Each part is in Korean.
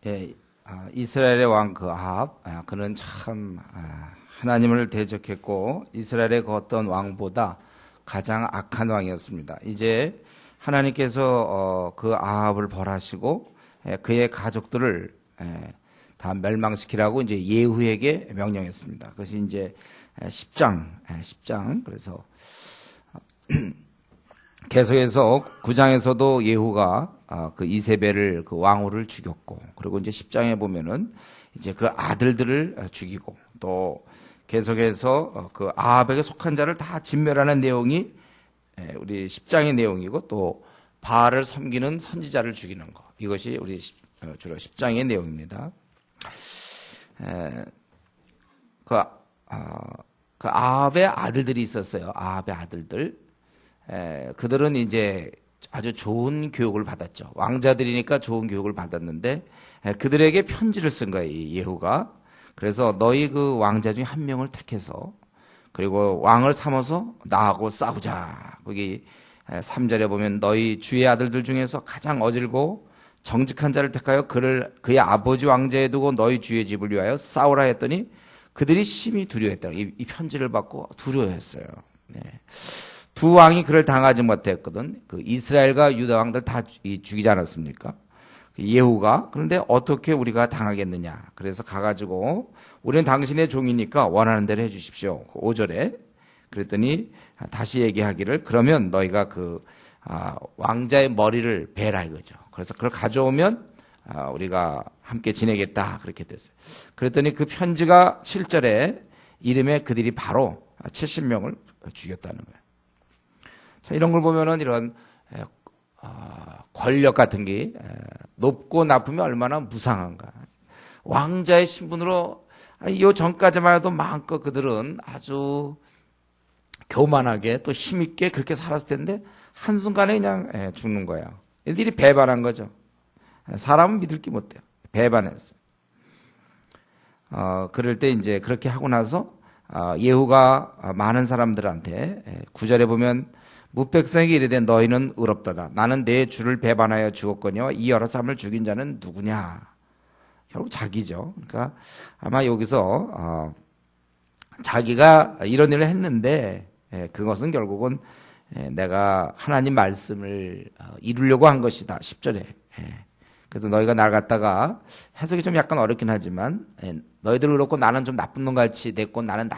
예, 이스라엘의 왕 그 아합, 그는 참 하나님을 대적했고 이스라엘의 그 어떤 왕보다 가장 악한 왕이었습니다. 이제 하나님께서 그 아합을 벌하시고 그의 가족들을 다 멸망시키라고 이제 예후에게 명령했습니다. 그것이 이제 10장. 그래서 계속해서 9장에서도 예후가 그 이세벨을 그 왕후를 죽였고, 그리고 이제 10장에 보면은 이제 그 아들들을 죽이고, 또 계속해서 그 아합에게 속한 자를 다 진멸하는 내용이 우리 10장의 내용이고, 또 바알을 섬기는 선지자를 죽이는 것, 이것이 우리 주로 10장의 내용입니다. 그 아합의 아들들이 있었어요. 아합의 아들들. 그들은 이제 아주 좋은 교육을 받았죠. 왕자들이니까 좋은 교육을 받았는데 그들에게 편지를 쓴 거예요, 이 예후가. 그래서 너희 그 왕자 중에 한 명을 택해서, 그리고 왕을 삼아서 나하고 싸우자. 거기 3절에 보면 너희 주의 아들들 중에서 가장 어질고 정직한 자를 택하여 그의 아버지 왕자에 두고 너희 주의 집을 위하여 싸우라 했더니 그들이 심히 두려워했다. 이 편지를 받고 두려워했어요. 네. 두 왕이 그를 당하지 못했거든. 그 이스라엘과 유다 왕들 다 죽이지 않았습니까? 예후가. 그런데 어떻게 우리가 당하겠느냐. 그래서 가가지고 우리는 당신의 종이니까 원하는 대로 해주십시오. 5절에. 그랬더니 다시 얘기하기를, 그러면 너희가 그 왕자의 머리를 베라 이거죠. 그래서 그걸 가져오면 우리가 함께 지내겠다. 그렇게 됐어요. 그랬더니 그 편지가 7절에 이름에 그들이 바로 70명을 죽였다는 거예요. 자, 이런 걸 보면은 이런 권력 같은 게 높고 나쁘면 얼마나 무상한가. 왕자의 신분으로 이 전까지만 해도 마음껏 그들은 아주 교만하게 또 힘있게 그렇게 살았을 텐데 한순간에 그냥 죽는 거예요. 이들이 배반한 거죠. 사람은 믿을 게 못 돼요. 배반했어요. 그럴 때 이제 그렇게 하고 나서 예후가 많은 사람들한테 9절에 보면 무백성에게 이르되 너희는 의롭도다. 나는 내 주를 배반하여 죽었거니와 이 여러 사람을 죽인 자는 누구냐. 결국 자기죠. 그러니까 아마 여기서 자기가 이런 일을 했는데 그것은 결국은 내가 하나님 말씀을 이루려고 한 것이다. 10절에. 그래서 너희가 날 갖다가 해석이 좀 약간 어렵긴 하지만 너희들 그렇고 나는 좀 나쁜 놈 같이 됐고 나는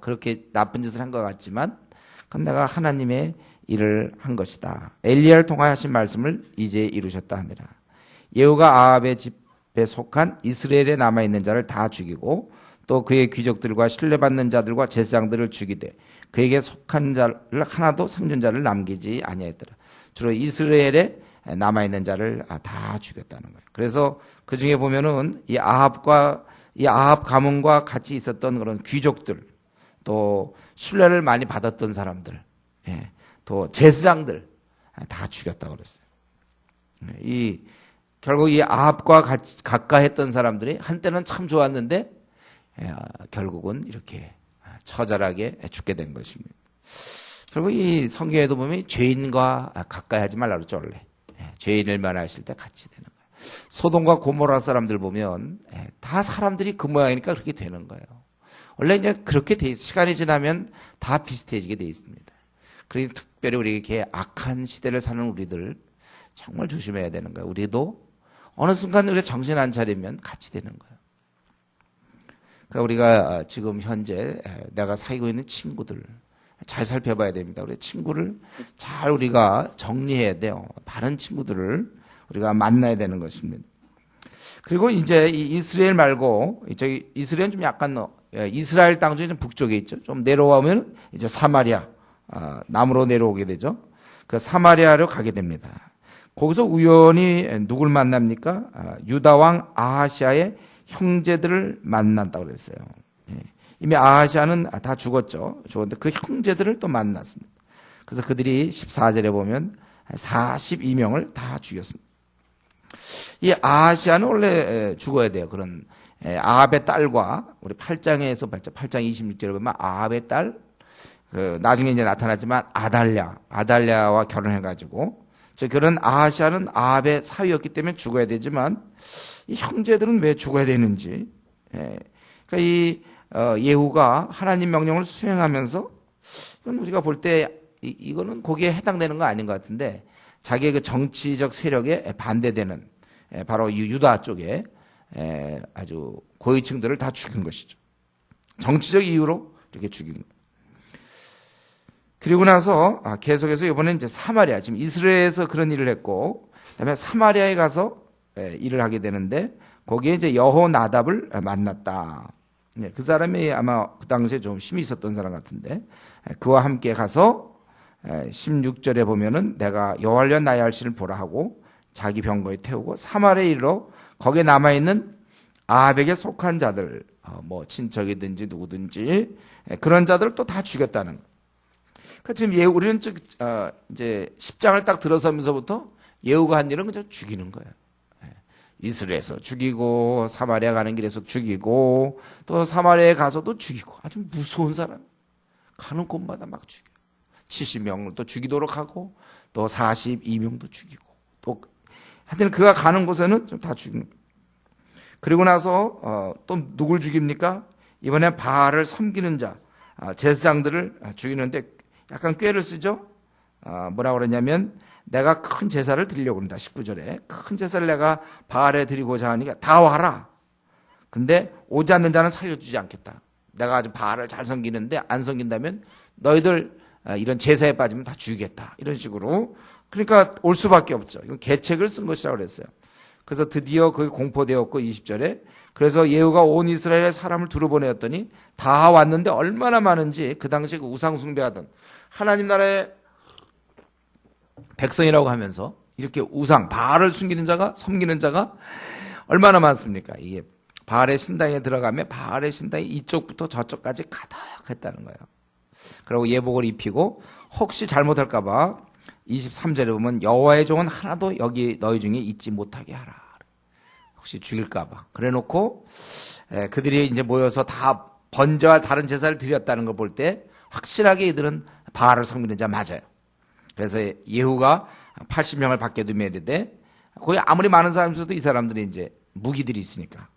그렇게 나쁜 짓을 한 것 같지만 그건 내가 하나님의 일을 한 것이다. 엘리야를 통하여 하신 말씀을 이제 이루셨다 하니라. 예후가 아합의 집에 속한 이스라엘에 남아있는 자를 다 죽이고 또 그의 귀족들과 신뢰받는 자들과 제사장들을 죽이되 그에게 속한 자를 하나도 생존자를 남기지 아니하였더라. 주로 이스라엘에 남아있는 자를 다 죽였다는 거예요. 그래서 그 중에 보면은 이 아합 가문과 같이 있었던 그런 귀족들, 또 신뢰를 많이 받았던 사람들, 또 제사장들 다 죽였다고 그랬어요. 결국 이 아합과 가까이 했던 사람들이 한때는 참 좋았는데 결국은 이렇게 처절하게 죽게 된 것입니다. 결국 이 성경에도 보면 죄인과 가까이 하지 말라고 그랬죠, 원래. 죄인을 면하실 때 같이 되는 거예요. 소돔과 고모라 사람들 보면 다 사람들이 그 모양이니까 그렇게 되는 거예요. 원래 이제 그렇게 돼 있어요. 시간이 지나면 다 비슷해지게 돼 있습니다. 그러니 특별히 우리 이렇게 악한 시대를 사는 우리들 정말 조심해야 되는 거예요. 우리도 어느 순간 우리 정신 안 차리면 같이 되는 거예요. 그러니까 우리가 지금 현재 내가 사귀고 있는 친구들 잘 살펴봐야 됩니다. 우리 친구를 잘 우리가 정리해야 돼요. 바른 친구들을 우리가 만나야 되는 것입니다. 그리고 이제 이 이스라엘 말고 저기 이스라엘은 좀 약간 이스라엘 땅 중에 좀 북쪽에 있죠. 좀 내려오면 이제 사마리아 남으로 내려오게 되죠. 그 사마리아로 가게 됩니다. 거기서 우연히 누굴 만납니까? 유다 왕 아하시아의 형제들을 만난다고 그랬어요. 이미 아하시아는 다 죽었죠. 죽었는데 그 형제들을 또 만났습니다. 그래서 그들이 14절에 보면 42명을 다 죽였습니다. 이 아하시아는 원래 죽어야 돼요. 그런 아합의 딸과 우리 8장에서 8장 26절에 보면 아합의 딸, 나중에 이제 나타나지만 아달랴와 결혼해가지고 그런 아하시아는 아합의 사위였기 때문에 죽어야 되지만 이 형제들은 왜 죽어야 되는지. 그러니까 이 예후가 하나님 명령을 수행하면서 이건 우리가 볼 때 이거는 거기에 해당되는 거 아닌 것 같은데 자기의 그 정치적 세력에 반대되는 바로 유다 쪽에 아주 고위층들을 다 죽인 것이죠. 정치적 이유로 이렇게 죽인 거예요. 그리고 나서 계속해서 이번에 이제 사마리아, 지금 이스라엘에서 그런 일을 했고 그다음에 사마리아에 가서 일을 하게 되는데 거기에 이제 여호나답을 만났다. 그 사람이 아마 그 당시에 좀 힘이 있었던 사람 같은데 그와 함께 가서 16절에 보면은 내가 여호와를 위한 나의 할 신을 보라 하고 자기 병거에 태우고 사마리아에 이르러 거기에 남아있는 아합에게 속한 자들, 뭐 친척이든지 누구든지 그런 자들을 또 다 죽였다는 거예요. 그러니까 지금 우리는 이제 10장을 딱 들어서면서부터 예후가 한 일은 그저 죽이는 거예요. 이스라엘에서 죽이고 사마리아 가는 길에서 죽이고 또 사마리아에 가서도 죽이고 아주 무서운 사람. 가는 곳마다 막 죽여. 70명을 또 죽이도록 하고 또 42명도 죽이고 또 하여튼 그가 가는 곳에는 좀 다 죽이는 거예요. 그리고 나서 또 누굴 죽입니까? 이번에 바알을 섬기는 자, 제사장들을 죽이는데 약간 꾀를 쓰죠. 뭐라고 그러냐면 내가 큰 제사를 드리려고 합니다. 19절에 큰 제사를 내가 바알에 드리고자 하니까 다 와라. 근데 오지 않는 자는 살려주지 않겠다. 내가 아주 바알을 잘 섬기는데 안 섬긴다면 너희들 이런 제사에 빠지면 다 죽이겠다. 이런 식으로. 그러니까 올 수밖에 없죠. 이건 계책을 쓴 것이라고 그랬어요. 그래서 드디어 그게 공포되었고 20절에 그래서 예후가 온 이스라엘의 사람을 두루 보내었더니 다 왔는데 얼마나 많은지 그 당시에 그 우상 숭배하던 하나님 나라의 백성이라고 하면서 이렇게 우상 바알을 섬기는 자가 얼마나 많습니까? 이게 바알의 신당에 들어가면 바알의 신당이 이쪽부터 저쪽까지 가득했다는 거예요. 그리고 예복을 입히고 혹시 잘못할까 봐 23절에 보면 여호와의 종은 하나도 여기 너희 중에 있지 못하게 하라. 혹시 죽일까 봐. 그래놓고 그들이 이제 모여서 다 번제와 다른 제사를 드렸다는 걸 볼 때 확실하게 이들은 바알을 섬기는 자 맞아요. 그래서 예후가 80명을 밖에 두며 이르되 거기 아무리 많은 사람이 있어도 이 사람들이 이제 무기들이 있으니까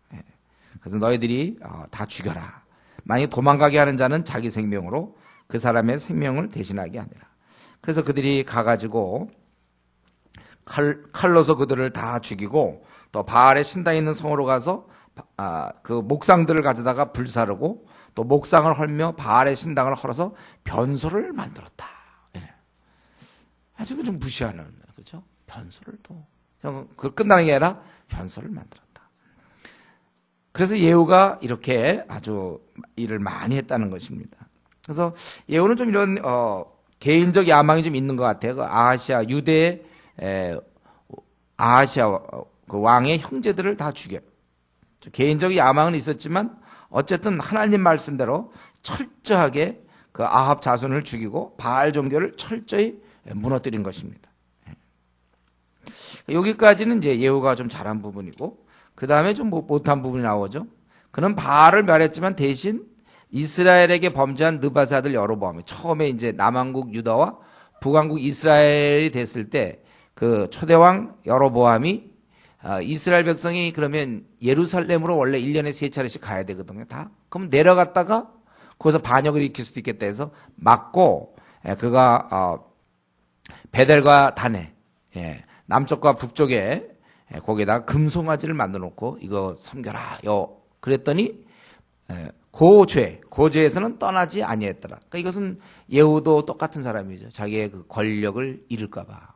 그래서 너희들이 다 죽여라. 만약 도망가게 하는 자는 자기 생명으로 그 사람의 생명을 대신하게 하니라. 그래서 그들이 가가지고 칼로서 그들을 다 죽이고 또 바알의 신당에 있는 성으로 가서 그 목상들을 가져다가 불사르고 또 목상을 헐며 바알의 신당을 헐어서 변소를 만들었다. 아주 좀 무시하는, 그렇죠? 변소를 또 그 끝나는 게 아니라 변소를 만들었다. 그래서 예후가 이렇게 아주 일을 많이 했다는 것입니다. 그래서 예후는 좀 이런 개인적 야망이 좀 있는 것 같아요. 그 아하시아 유대의 아하시아 그 왕의 형제들을 다 죽여. 개인적 야망은 있었지만 어쨌든 하나님 말씀대로 철저하게 그 아합 자손을 죽이고 바알 종교를 철저히 무너뜨린 것입니다. 여기까지는 이제 예후가 좀 잘한 부분이고 그 다음에 좀 못한 부분이 나오죠. 그는 바알을 멸했지만 대신 이스라엘에게 범죄한 느바세 아들 여로보암이 처음에 이제 남왕국 유다와 북왕국 이스라엘이 됐을 때 그 초대왕 여로보암이 이스라엘 백성이 그러면 예루살렘으로 원래 1년에 3차례씩 가야 되거든요. 다. 그럼 내려갔다가 거기서 반역을 일으킬 수도 있겠다 해서 막고 그가 베델과 단에 남쪽과 북쪽에 거기에다가 금송아지를 만들어 놓고 이거 섬겨라. 그랬더니 고죄에서는 떠나지 아니했더라. 그러니까 이것은 예후도 똑같은 사람이죠. 자기의 그 권력을 잃을까 봐.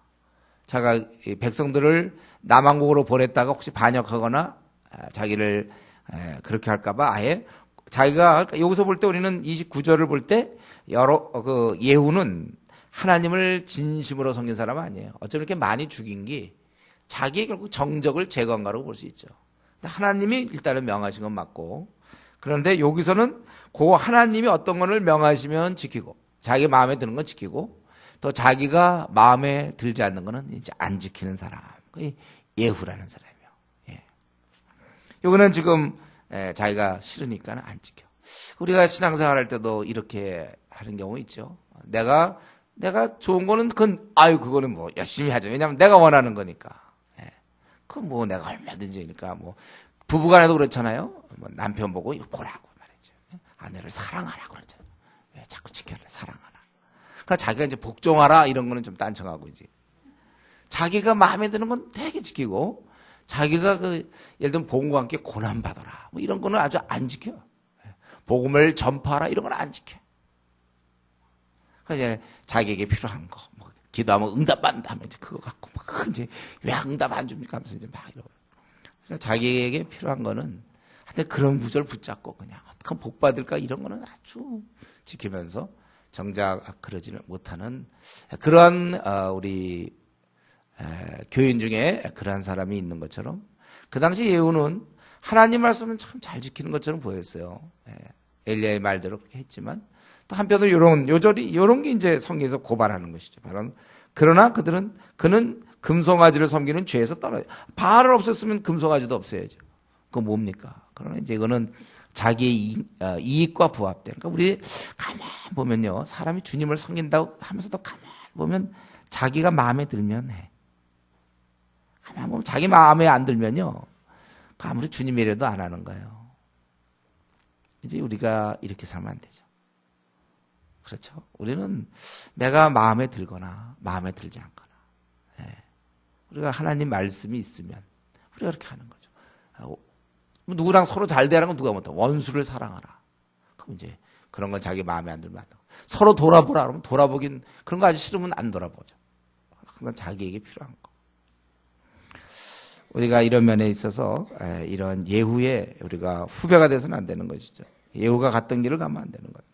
자기가 백성들을 남왕국으로 보냈다가 혹시 반역하거나 자기를 그렇게 할까 봐 아예 자기가 여기서 볼 때 우리는 29절을 볼 때 예후는 하나님을 진심으로 섬긴 사람은 아니에요. 어쩜 이렇게 많이 죽인 게 자기의 결국 정적을 제거한 거라고 볼 수 있죠. 하나님이 일단은 명하신 건 맞고 그런데 여기서는 그 하나님이 어떤 것을 명하시면 지키고 자기 마음에 드는 건 지키고 또 자기가 마음에 들지 않는 거는 이제 안 지키는 사람. 예후라는 사람이에요. 예. 요거는 지금 자기가 싫으니까는 안 지켜. 우리가 신앙생활 할 때도 이렇게 하는 경우 있죠. 내가 내가 좋은 거는 그거는 뭐 열심히 하죠. 왜냐하면 내가 원하는 거니까. 예. 그건 뭐 내가 얼마든지 하니까 뭐 부부간에도 그렇잖아요. 뭐 남편 보고 이거 보라고 말했죠. 아내를 사랑하라고 그러죠. 왜 자꾸 지켜라 사랑하라. 그러니까 자기가 이제 복종하라 이런 거는 좀 딴청하고 이제 자기가 마음에 드는 건 되게 지키고 자기가 예를 들면 복음과 함께 고난 받아라 뭐 이런 거는 아주 안 지켜. 복음을 전파하라 이런 건 안 지켜. 이제 자기에게 필요한 거, 뭐 기도하면 응답받는다 하면 이제 그거 갖고 막 이제 왜 응답 안 줍니까 하면서 이제 막 이러고. 그러니까 자기에게 필요한 거는 하여튼 그런 구절 붙잡고 그냥 어떻게 복 받을까 이런 거는 아주 지키면서 정작 그러지는 못하는 그런 우리 교인 중에 그러한 사람이 있는 것처럼 그 당시 예후는 하나님 말씀은 참 잘 지키는 것처럼 보였어요. 엘리야의 말대로 그렇게 했지만 또 한편으로 요런 게 이제 성경에서 고발하는 것이죠. 바로 그러나 그는 금송아지를 섬기는 죄에서 떨어져. 바알을 없앴으면 금송아지도 없애야죠. 그거 뭡니까? 그러나 이제 이거는 자기의 이익과 부합된. 그러니까 우리 가만 보면요, 사람이 주님을 섬긴다고 하면서도 가만 보면 자기가 마음에 들면 해. 가만 보면 자기 마음에 안 들면요, 아무리 주님이라도 안 하는 거예요. 이제 우리가 이렇게 살면 안 되죠. 그렇죠? 우리는 내가 마음에 들거나 마음에 들지 않거나, 우리가 하나님 말씀이 있으면 우리가 그렇게 하는 거죠. 누구랑 서로 잘 대하는 건 누가 못해. 원수를 사랑하라. 그럼 이제 그런 건 자기 마음에 안 들면 안 되고. 서로 돌아보라 그러면 돌아보긴 그런 거 아주 싫으면 안 돌아보죠. 그건 자기에게 필요한 거. 우리가 이런 면에 있어서 이런 예후에 우리가 후배가 돼서는 안 되는 것이죠. 예후가 갔던 길을 가면 안 되는 거예요.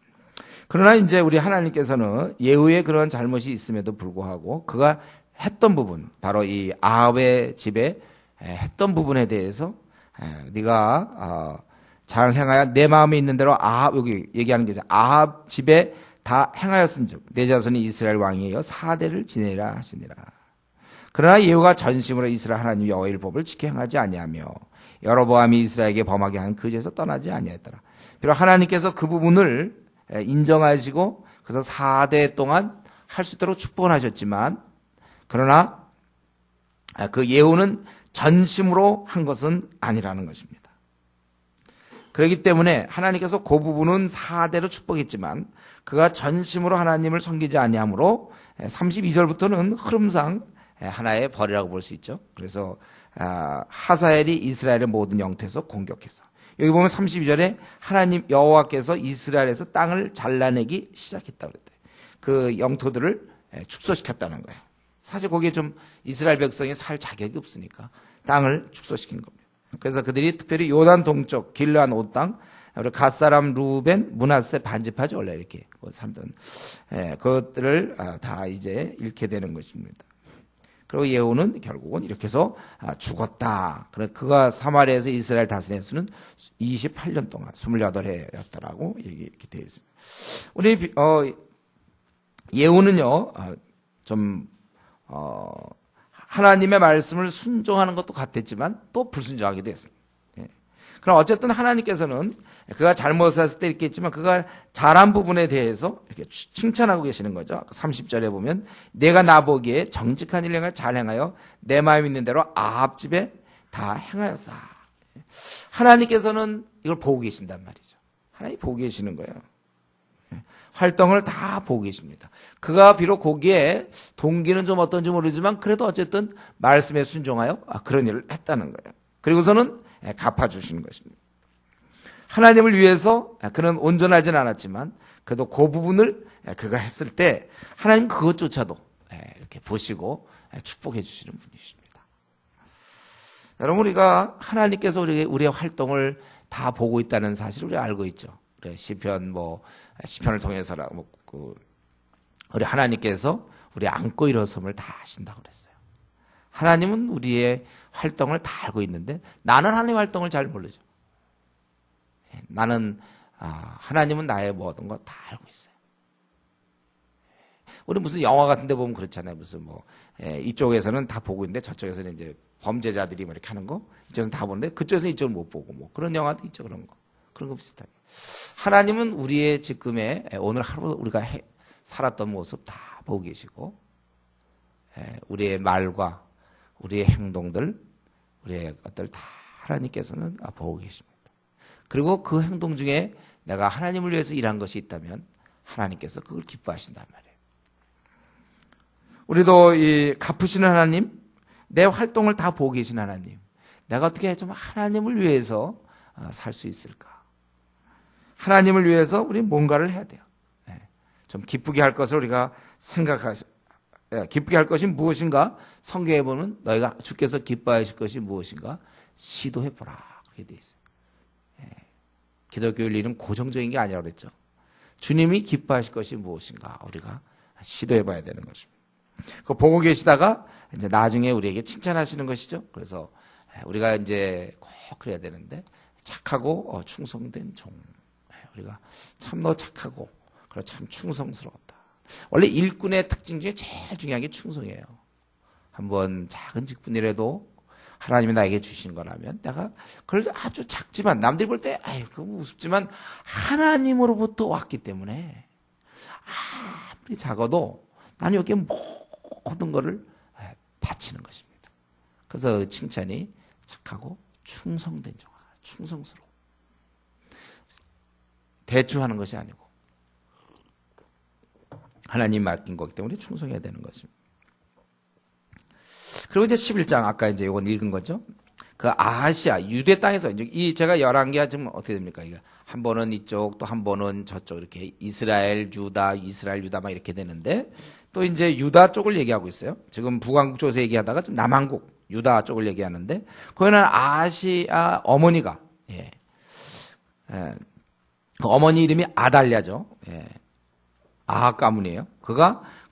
그러나 이제 우리 하나님께서는 예후에 그런 잘못이 있음에도 불구하고 그가 했던 부분, 바로 이 아합의 집에 했던 부분에 대해서 네가 잘 행하여 내 마음에 있는 대로 아합, 여기 얘기하는 게 아합 집에 다 행하였은즉 내 자손이 이스라엘 왕이여 4대를 지내리라 하시니라. 그러나 예후가 전심으로 이스라엘 하나님 여호와의 법을 지켜 행하지 아니하며 여로보암이 이스라엘에게 범하게 한 그 죄에서 떠나지 아니하였더라. 비록 하나님께서 그 부분을 인정하시고 그래서 4대 동안 할 수 있도록 축복을 하셨지만, 그러나 그 예후는 전심으로 한 것은 아니라는 것입니다. 그렇기 때문에 하나님께서 그 부분은 4대로 축복했지만 그가 전심으로 하나님을 섬기지 아니하므로 32절부터는 흐름상 하나의 벌이라고 볼 수 있죠. 그래서 하사엘이 이스라엘의 모든 영토에서 공격해서, 여기 보면 32절에 하나님 여호와께서 이스라엘에서 땅을 잘라내기 시작했다고 그랬대요. 그 영토들을 축소시켰다는 거예요. 사실 거기에 좀 이스라엘 백성이 살 자격이 없으니까 땅을 축소시킨 겁니다. 그래서 그들이 특별히 요단 동쪽 길르한 온 땅, 우리 갓사람 루벤 므낫세 반집하지 원래 이렇게 살던 그것들을 다 이제 잃게 되는 것입니다. 그리고 예후는 결국은 이렇게 해서 죽었다. 그가 사마리아에서 이스라엘 다스린 수는 28년 동안 28해였다라고 이렇게 되어 있습니다. 우리 예후는요 좀 하나님의 말씀을 순종하는 것도 같았지만 또 불순종하기도 했습니다. 그럼 어쨌든 하나님께서는 그가 잘못했을 때 이렇게 했지만 그가 잘한 부분에 대해서 이렇게 칭찬하고 계시는 거죠. 30절에 보면 내가 나보기에 정직한 일을 잘 행하여 내 마음에 있는 대로 아합 집에 다 행하였사. 하나님께서는 이걸 보고 계신단 말이죠. 하나님 보고 계시는 거예요. 활동을 다 보고 계십니다. 그가 비록 거기에 동기는 좀 어떤지 모르지만 그래도 어쨌든 말씀에 순종하여 그런 일을 했다는 거예요. 그리고서는 갚아주시는 것입니다. 하나님을 위해서 그는 온전하진 않았지만 그래도 그 부분을 그가 했을 때 하나님 그것조차도 이렇게 보시고 축복해 주시는 분이십니다. 여러분, 우리가 하나님께서 우리의 활동을 다 보고 있다는 사실을 우리가 알고 있죠. 시편을 통해서라 우리 하나님께서 우리 안고 일어섬을 다 하신다고 그랬어요. 하나님은 우리의 활동을 다 알고 있는데 나는 하나님의 활동을 잘 모르죠. 나는 하나님은 나의 모든 거 다 알고 있어요. 우리 무슨 영화 같은 데 보면 그렇잖아요. 무슨 이쪽에서는 다 보고 있는데 저쪽에서는 이제 범죄자들이 이렇게 하는 거, 이쪽에서는 다 보는데 그쪽에서는 이쪽을 못 보고 그런 영화도 있죠. 그런 거 비슷하게. 하나님은 우리의 지금의 오늘 하루 우리가 살았던 모습 다 보고 계시고, 우리의 말과 우리의 행동들, 우리의 것들 다 하나님께서는 보고 계십니다. 그리고 그 행동 중에 내가 하나님을 위해서 일한 것이 있다면 하나님께서 그걸 기뻐하신단 말이에요. 우리도 이 갚으시는 하나님, 내 활동을 다 보고 계신 하나님, 내가 어떻게 좀 하나님을 위해서 살 수 있을까? 하나님을 위해서 우리 뭔가를 해야 돼요. 좀 기쁘게 할 것을 우리가 기쁘게 할 것이 무엇인가? 성경에 보면 너희가 주께서 기뻐하실 것이 무엇인가? 시도해보라. 그렇게 되어 있어요. 기독교 윤리는 고정적인 게 아니라고 그랬죠. 주님이 기뻐하실 것이 무엇인가? 우리가 시도해봐야 되는 것입니다. 그거 보고 계시다가 이제 나중에 우리에게 칭찬하시는 것이죠. 그래서 우리가 이제 꼭 그래야 되는데 착하고 충성된 종. 우리가 참 너 착하고 그리고 참 충성스러웠다. 원래 일꾼의 특징 중에 제일 중요한 게 충성이에요. 한번 작은 직분이라도 하나님이 나에게 주신 거라면 내가 그걸 아주 작지만 남들이 볼 때 그거 우습지만 하나님으로부터 왔기 때문에 아무리 작아도 나는 여기에 모든 거를 바치는 것입니다. 그래서 칭찬이 착하고 충성된 종, 충성스러워. 대충하는 것이 아니고 하나님 맡긴 거기 때문에 충성해야 되는 것입니다. 그리고 이제 11장 아까 이제 이건 읽은 거죠. 그 아시아 유대 땅에서 이제 제가 11개가 지금 어떻게 됩니까? 이거 한 번은 이쪽 또 한 번은 저쪽 이렇게 이스라엘 유다 막 이렇게 되는데 또 이제 유다 쪽을 얘기하고 있어요. 지금 북왕국 쪽에서 얘기하다가 지금 남한국 유다 쪽을 얘기하는데 거기는 아시아 어머니가 그 어머니 이름이 아달랴죠. 아합 가문이에요.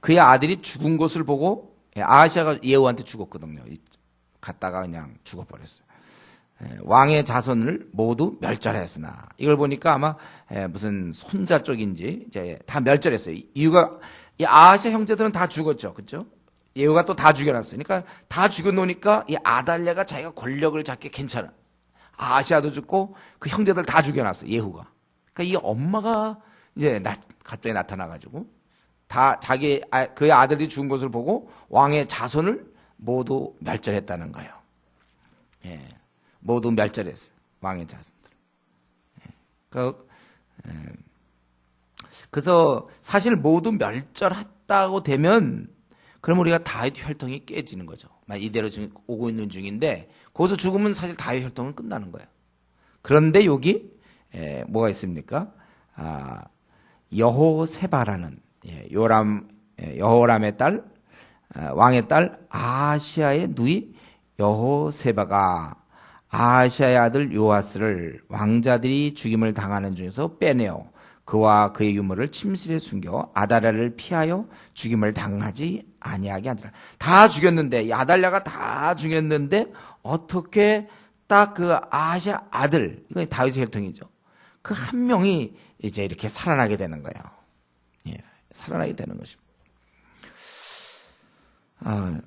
그의 아들이 죽은 것을 보고 아하시아가 예후한테 죽었거든요. 갔다가 그냥 죽어버렸어요. 왕의 자손을 모두 멸절했으나 이걸 보니까 아마 무슨 손자 쪽인지 이제 다 멸절했어요. 이유가 이 아하시아 형제들은 다 죽었죠, 그렇죠? 예후가 또 다 죽여놨어요. 그러니까 다 죽여놓으니까 이 아달랴가 자기가 권력을 잡기 괜찮아. 아하시아도 죽고 그 형제들 다 죽여놨어요, 예후가. 그러니까 이 엄마가 이제 갑자기 나타나가지고 다 그의 아들이 죽은 것을 보고 왕의 자손을 모두 멸절했다는 거예요. 모두 멸절했어요. 왕의 자손들. 그래서 사실 모두 멸절했다고 되면 그럼 우리가 다윗 혈통이 깨지는 거죠. 이대로 지금 오고 있는 중인데 거기서 죽으면 사실 다윗 혈통은 끝나는 거예요. 그런데 여기 뭐가 있습니까? 여호세바라는 여호람의 딸 왕의 딸 아하시아의 누이 여호세바가 아하시아의 아들 요아스를 왕자들이 죽임을 당하는 중에서 빼내어 그와 그의 유물을 침실에 숨겨 아달랴를 피하여 죽임을 당하지 아니하게 하니라. 다 죽였는데 이 아달랴가 다 죽였는데 어떻게 딱 그 아하시아 아들 이건 다윗의 혈통이죠. 그 한 명이 이제 이렇게 살아나게 되는 거예요. 살아나게 되는 것입니다.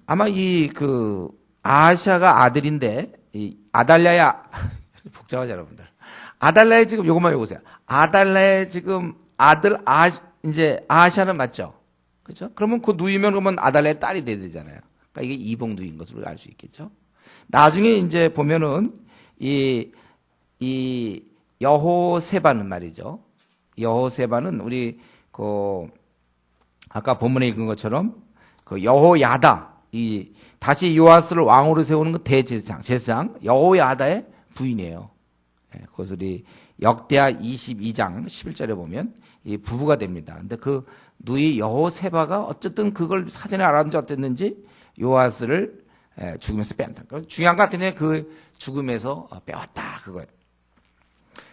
아마 그 아하시아가 아들인데 이 아달랴의 복잡하죠, 여러분들. 아달랴의 지금 요것만 읽으세요. 아달랴의 지금 아들 이제 아하시아는 맞죠? 그렇죠? 그러면 그 누이면 그러면 아달랴의 딸이 돼야 되잖아요. 그러니까 이게 이복 누이인 것으로 알 수 있겠죠? 나중에 이제 보면은 이 여호세바는 말이죠. 여호세바는 우리 아까 본문에 읽은 것처럼 그 여호야다 다시 요아스를 왕으로 세우는 그 제사장 여호야다의 부인이에요. 그것을 우리 역대하 22장 11절에 보면 이 부부가 됩니다. 근데 그 누이 여호세바가 어쨌든 그걸 사전에 알았는지 어땠는지 요아스를 죽음에서 뺀다. 중요한 것 같은데 그 죽음에서 빼왔다 그거예요.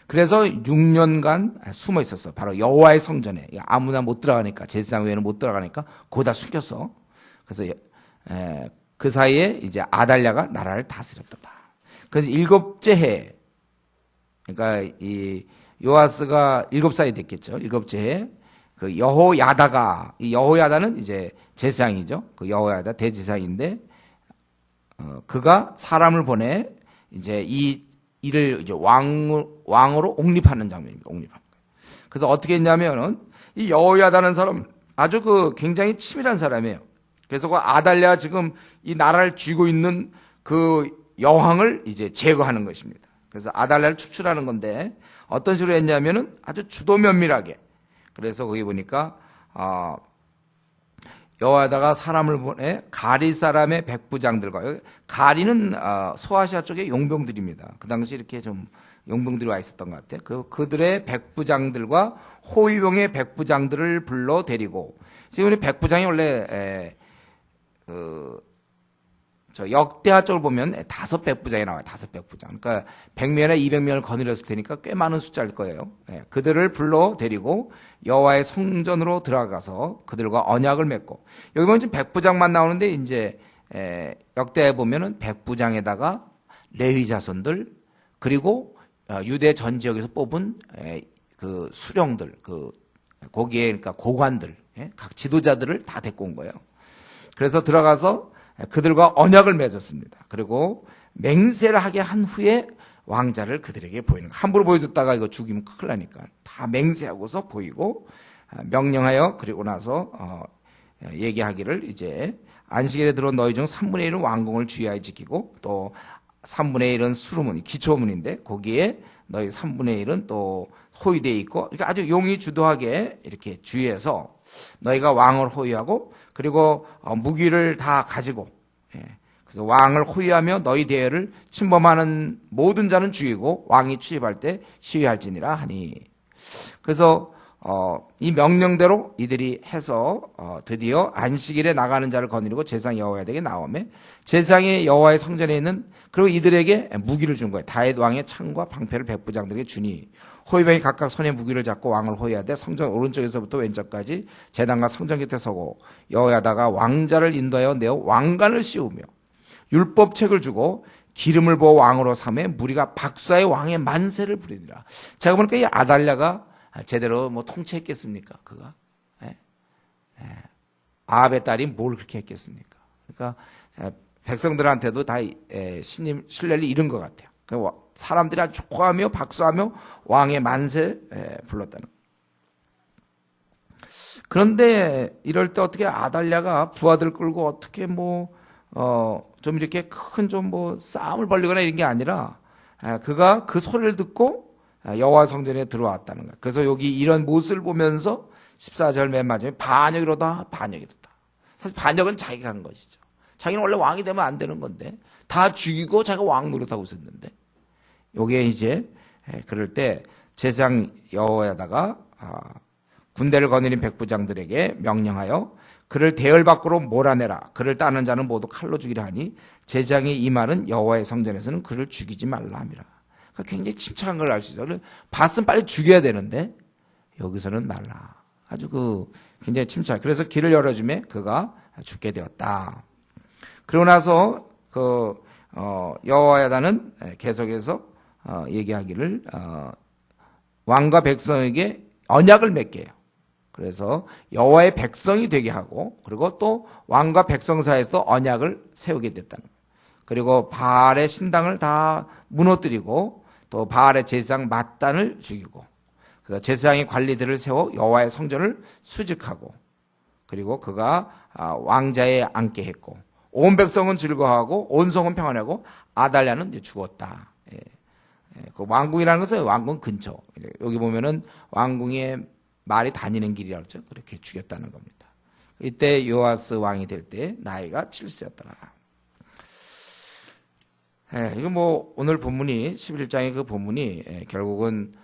그래서 6년간 숨어 있었어. 바로 여호와의 성전에. 아무나 못 들어가니까, 제사장 외에는 못 들어가니까 거기다 숨겼어. 그래서 그 사이에 이제 아달랴가 나라를 다스렸다. 그래서 7째 해, 그러니까 이 요아스가 7살이 됐겠죠. 7째 해, 그 여호야다가, 이 여호야다는 이제 제사장이죠. 그 여호야다 대제사장인데, 그가 사람을 보내 이제 이를 이제 왕으로 옹립하는 장면입니다. 옹립하는 거예요. 그래서 어떻게 했냐면은 이 여호야다는 사람 아주 굉장히 치밀한 사람이에요. 그래서 아달랴 지금 이 나라를 쥐고 있는 그 여왕을 이제 제거하는 것입니다. 그래서 아달랴를 축출하는 건데 어떤 식으로 했냐면은 아주 주도 면밀하게. 그래서 거기 보니까 여호와다가 사람을 보내 가리 사람의 백부장들과, 가리는 소아시아 쪽의 용병들입니다. 그 당시 이렇게 좀 용병들이 와 있었던 것 같아요. 그들의 백부장들과 호위병의 백부장들을 불러 데리고, 지금 백부장이 원래 저 역대하 쪽을 보면 5백부장이 나와요. 5백부장. 그러니까 100명이나 200명을 거느렸을 테니까 꽤 많은 숫자일 거예요. 그들을 불러 데리고 여호와의 성전으로 들어가서 그들과 언약을 맺고, 여기 보면 지금 백부장만 나오는데 이제 역대에 보면은 백부장에다가 레위 자손들, 그리고 유대 전 지역에서 뽑은 그 수령들, 거기에 그러니까 고관들, 각 지도자들을 다 데리고 온 거예요. 그래서 들어가서 그들과 언약을 맺었습니다. 그리고 맹세를 하게 한 후에 왕자를 그들에게 보이는 거예요. 함부로 보여줬다가 이거 죽이면 큰일 나니까 다 맹세하고서 보이고, 명령하여 그리고 나서 얘기하기를, 이제 안식일에 들어온 너희 중 3분의 1은 왕궁을 주의하여 지키고, 또 3분의 1은 수루문, 기초문인데 거기에 너희 3분의 1은 또 호위되어 있고, 그러니까 아주 용이 주도하게 이렇게 주의해서 너희가 왕을 호위하고, 그리고 무기를 다 가지고, 그래서 왕을 호위하며 너희 대열을 침범하는 모든 자는 죽이고 왕이 취입할 때 시위할지니라 하니. 그래서 이 명령대로 이들이 해서 드디어 안식일에 나가는 자를 거느리고 제사장 여호와에게 나오매, 제사장의 여호와의 성전에 있는, 그리고 이들에게 무기를 준 거예요. 다윗 왕의 창과 방패를 백부장들에게 주니 호위병이 각각 손에 무기를 잡고 왕을 호위하되 성전 오른쪽에서부터 왼쪽까지 제단과 성전 곁에 서고, 여호야다가 왕자를 인도하여 내어 왕관을 씌우며 율법책을 주고 기름을 부어 왕으로 삼에 무리가 박수하여 왕의 만세를 부리니라. 제가 보니까 이 아달랴가 제대로 뭐 통치했겠습니까? 그가 아합의 딸이 뭘 그렇게 했겠습니까? 그러니까 백성들한테도 다 신뢰를 잃은 것 같아요. 사람들이 아주 좋아하며 박수하며 왕의 만세 불렀다는. 그런데 이럴 때 어떻게 아달랴가 부하들 끌고 어떻게 좀 이렇게 큰 좀 싸움을 벌리거나 이런 게 아니라, 그가 그 소리를 듣고 여호와 성전에 들어왔다는 거예요. 그래서 여기 이런 모습을 보면서 14절 맨 마지막에 반역이로다 반역이로다. 사실 반역은 자기가 한 것이죠. 자기는 원래 왕이 되면 안 되는 건데 다 죽이고 자기가 왕 노릇하고 있었는데, 요게 이제 그럴 때 제사장 여호야다가 군대를 거느린 백부장들에게 명령하여 그를 대열 밖으로 몰아내라. 그를 따는 자는 모두 칼로 죽이라 하니, 제사장의 이 말은 여호와의 성전에서는 그를 죽이지 말라 함이라. 그러니까 굉장히 침착한 걸 알 수 있어요. 봤으면 빨리 죽여야 되는데 여기서는 말라. 아주 굉장히 침착. 그래서 길을 열어주매 그가 죽게 되었다. 그러고 나서 여호야다는 계속해서 얘기하기를 왕과 백성에게 언약을 맺게 해요. 그래서 여호와의 백성이 되게 하고, 그리고 또 왕과 백성 사이에서도 언약을 세우게 됐다는 거예요. 그리고 바알의 신당을 다 무너뜨리고, 또 바알의 제사장 맏단을 죽이고, 그 제사장의 관리들을 세워 여호와의 성전을 수직하고, 그리고 그가 왕자에 앉게 했고, 온 백성은 즐거워하고 온 성은 평안하고 아달랴는 이제 죽었다. 그 왕궁이라는 것은 왕궁 근처. 여기 보면은 왕궁에 말이 다니는 길이라고 그러죠. 그렇게 죽였다는 겁니다. 이때 요아스 왕이 될 때 나이가 7세였더라. 이거 오늘 본문이 11장의 그 본문이 결국은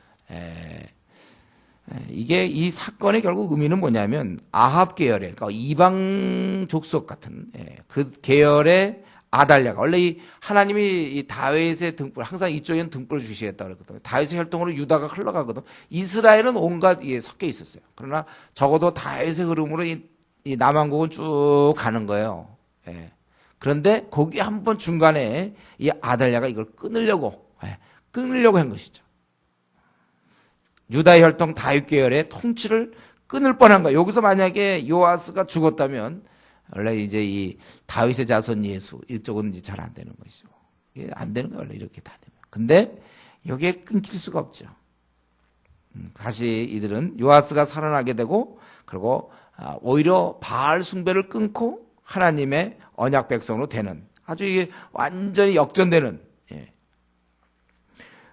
이게 이 사건의 결국 의미는 뭐냐면, 아합 계열의, 그러니까 이방 족속 같은 그 계열의 아달랴가, 원래 이 하나님이 이 다윗의 등불, 항상 이쪽에는 등불을 주시겠다 그랬거든요. 다윗의 혈통으로 유다가 흘러가거든. 이스라엘은 온갖 섞여 있었어요. 그러나 적어도 다윗의 흐름으로 이 남왕국은 쭉 가는 거예요. 그런데 거기 한번 중간에 이 아달랴가 이걸 끊으려고 한 것이죠. 유다의 혈통 다윗 계열의 통치를 끊을 뻔한 거예요. 여기서 만약에 요아스가 죽었다면 원래 이제 이 다윗의 자손 예수 이쪽은 이제 잘 안 되는 것이죠. 이게 안 되는 거예요. 원래 이렇게 다 되면. 근데 여기에 끊길 수가 없죠. 다시 이들은 요아스가 살아나게 되고, 그리고 오히려 바알 숭배를 끊고 하나님의 언약 백성으로 되는, 아주 이게 완전히 역전되는,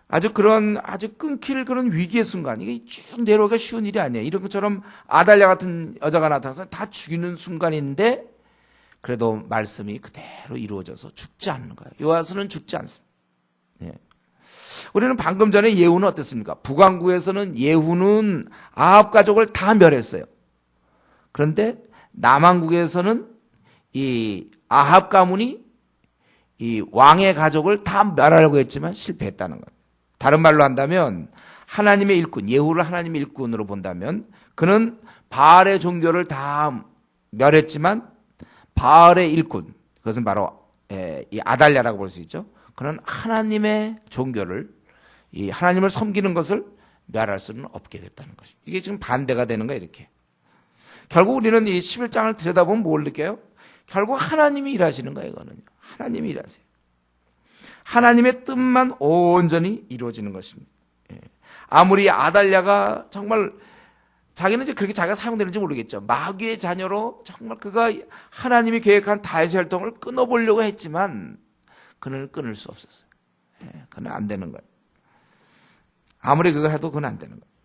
아주 끊길 그런 위기의 순간, 이게 쭉 내려오기가 쉬운 일이 아니에요. 이런 것처럼 아달랴 같은 여자가 나타나서 다 죽이는 순간인데, 그래도 말씀이 그대로 이루어져서 죽지 않는 거예요. 요아스는 죽지 않습니다. 우리는 방금 전에 예후는 어땠습니까? 북왕국에서는 예후는 아합 가족을 다 멸했어요. 그런데 남왕국에서는 이 아합 가문이 이 왕의 가족을 다 멸하려고 했지만 실패했다는 거예요. 다른 말로 한다면 하나님의 일꾼, 예후를 하나님의 일꾼으로 본다면 그는 바알의 종교를 다 멸했지만 바알의 일꾼, 그것은 바로 이 아달랴라고 볼 수 있죠. 그는 하나님의 종교를, 이 하나님을 섬기는 것을 멸할 수는 없게 됐다는 것입니다. 이게 지금 반대가 되는 거예요, 이렇게. 결국 우리는 이 11장을 들여다보면 뭘 느껴요? 결국 하나님이 일하시는 거예요, 이거는요. 하나님이 일하세요. 하나님의 뜻만 온전히 이루어지는 것입니다. 아무리 아달랴가 정말 자기는 이제 그렇게 자기가 사용되는지 모르겠죠. 마귀의 자녀로 정말 그가 하나님이 계획한 다윗의 활동을 끊어보려고 했지만 그는 끊을 수 없었어요. 그는 안 되는 거예요. 아무리 그거 해도 그건 안 되는 거예요.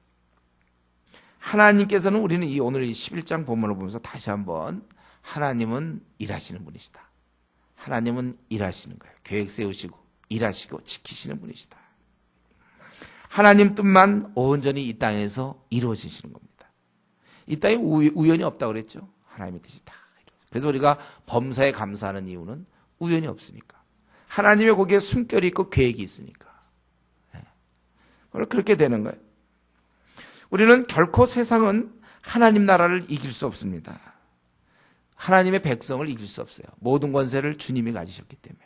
하나님께서는 우리는 오늘 이 11장 본문을 보면서 다시 한번 하나님은 일하시는 분이시다. 하나님은 일하시는 거예요. 계획 세우시고 일하시고 지키시는 분이시다. 하나님 뜻만 온전히 이 땅에서 이루어지시는 겁니다. 이 땅에 우연이 없다고 그랬죠. 하나님의 뜻이 다 이루어져요. 그래서 우리가 범사에 감사하는 이유는 우연이 없으니까. 하나님의 거기에 숨결이 있고 계획이 있으니까. 그렇게 되는 거예요. 우리는 결코 세상은 하나님 나라를 이길 수 없습니다. 하나님의 백성을 이길 수 없어요. 모든 권세를 주님이 가지셨기 때문에.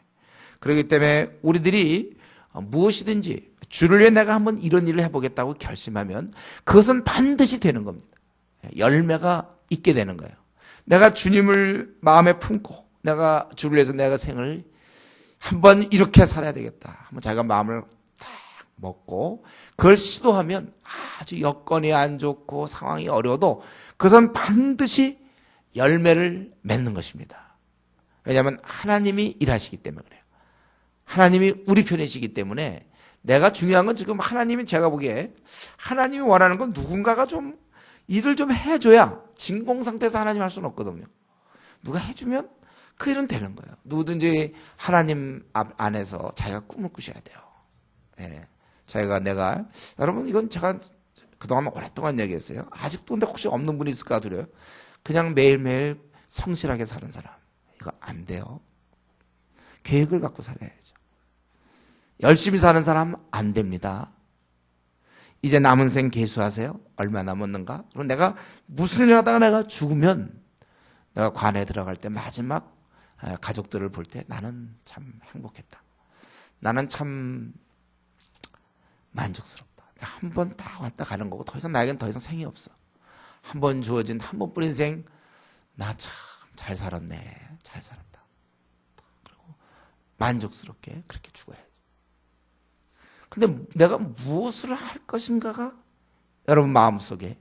그렇기 때문에 우리들이 무엇이든지 주를 위해 내가 한번 이런 일을 해보겠다고 결심하면 그것은 반드시 되는 겁니다. 열매가 있게 되는 거예요. 내가 주님을 마음에 품고 내가 주를 위해서 내가 생을 한번 이렇게 살아야 되겠다. 한번 자기가 마음을 딱 먹고 그걸 시도하면 아주 여건이 안 좋고 상황이 어려워도 그것은 반드시 열매를 맺는 것입니다. 왜냐하면 하나님이 일하시기 때문에 그래요. 하나님이 우리 편이시기 때문에 내가 중요한 건 지금 하나님이 제가 보기에 하나님이 원하는 건 누군가가 좀 일을 좀 해줘야 진공 상태에서 하나님 할 수는 없거든요. 누가 해주면 그 일은 되는 거예요. 누구든지 하나님 안에서 자기가 꿈을 꾸셔야 돼요. 내가 여러분 이건 제가 그동안 오랫동안 얘기했어요. 아직도 근데 혹시 없는 분이 있을까 두려워요. 그냥 매일매일 성실하게 사는 사람 이거 안 돼요. 계획을 갖고 살아야죠. 열심히 사는 사람 안 됩니다. 이제 남은 생 계수하세요. 얼마 남았는가? 그럼 내가 무슨 일 하다가 내가 죽으면 내가 관에 들어갈 때 마지막 가족들을 볼 때 나는 참 행복했다. 나는 참 만족스럽다. 한 번 다 왔다 가는 거고 더 이상 나에겐 더 이상 생이 없어. 한 번 주어진 한 번뿐인 생 나 참 잘 살았네. 잘 살았다. 그리고 만족스럽게 그렇게 죽어야지. 근데 내가 무엇을 할 것인가가 여러분 마음속에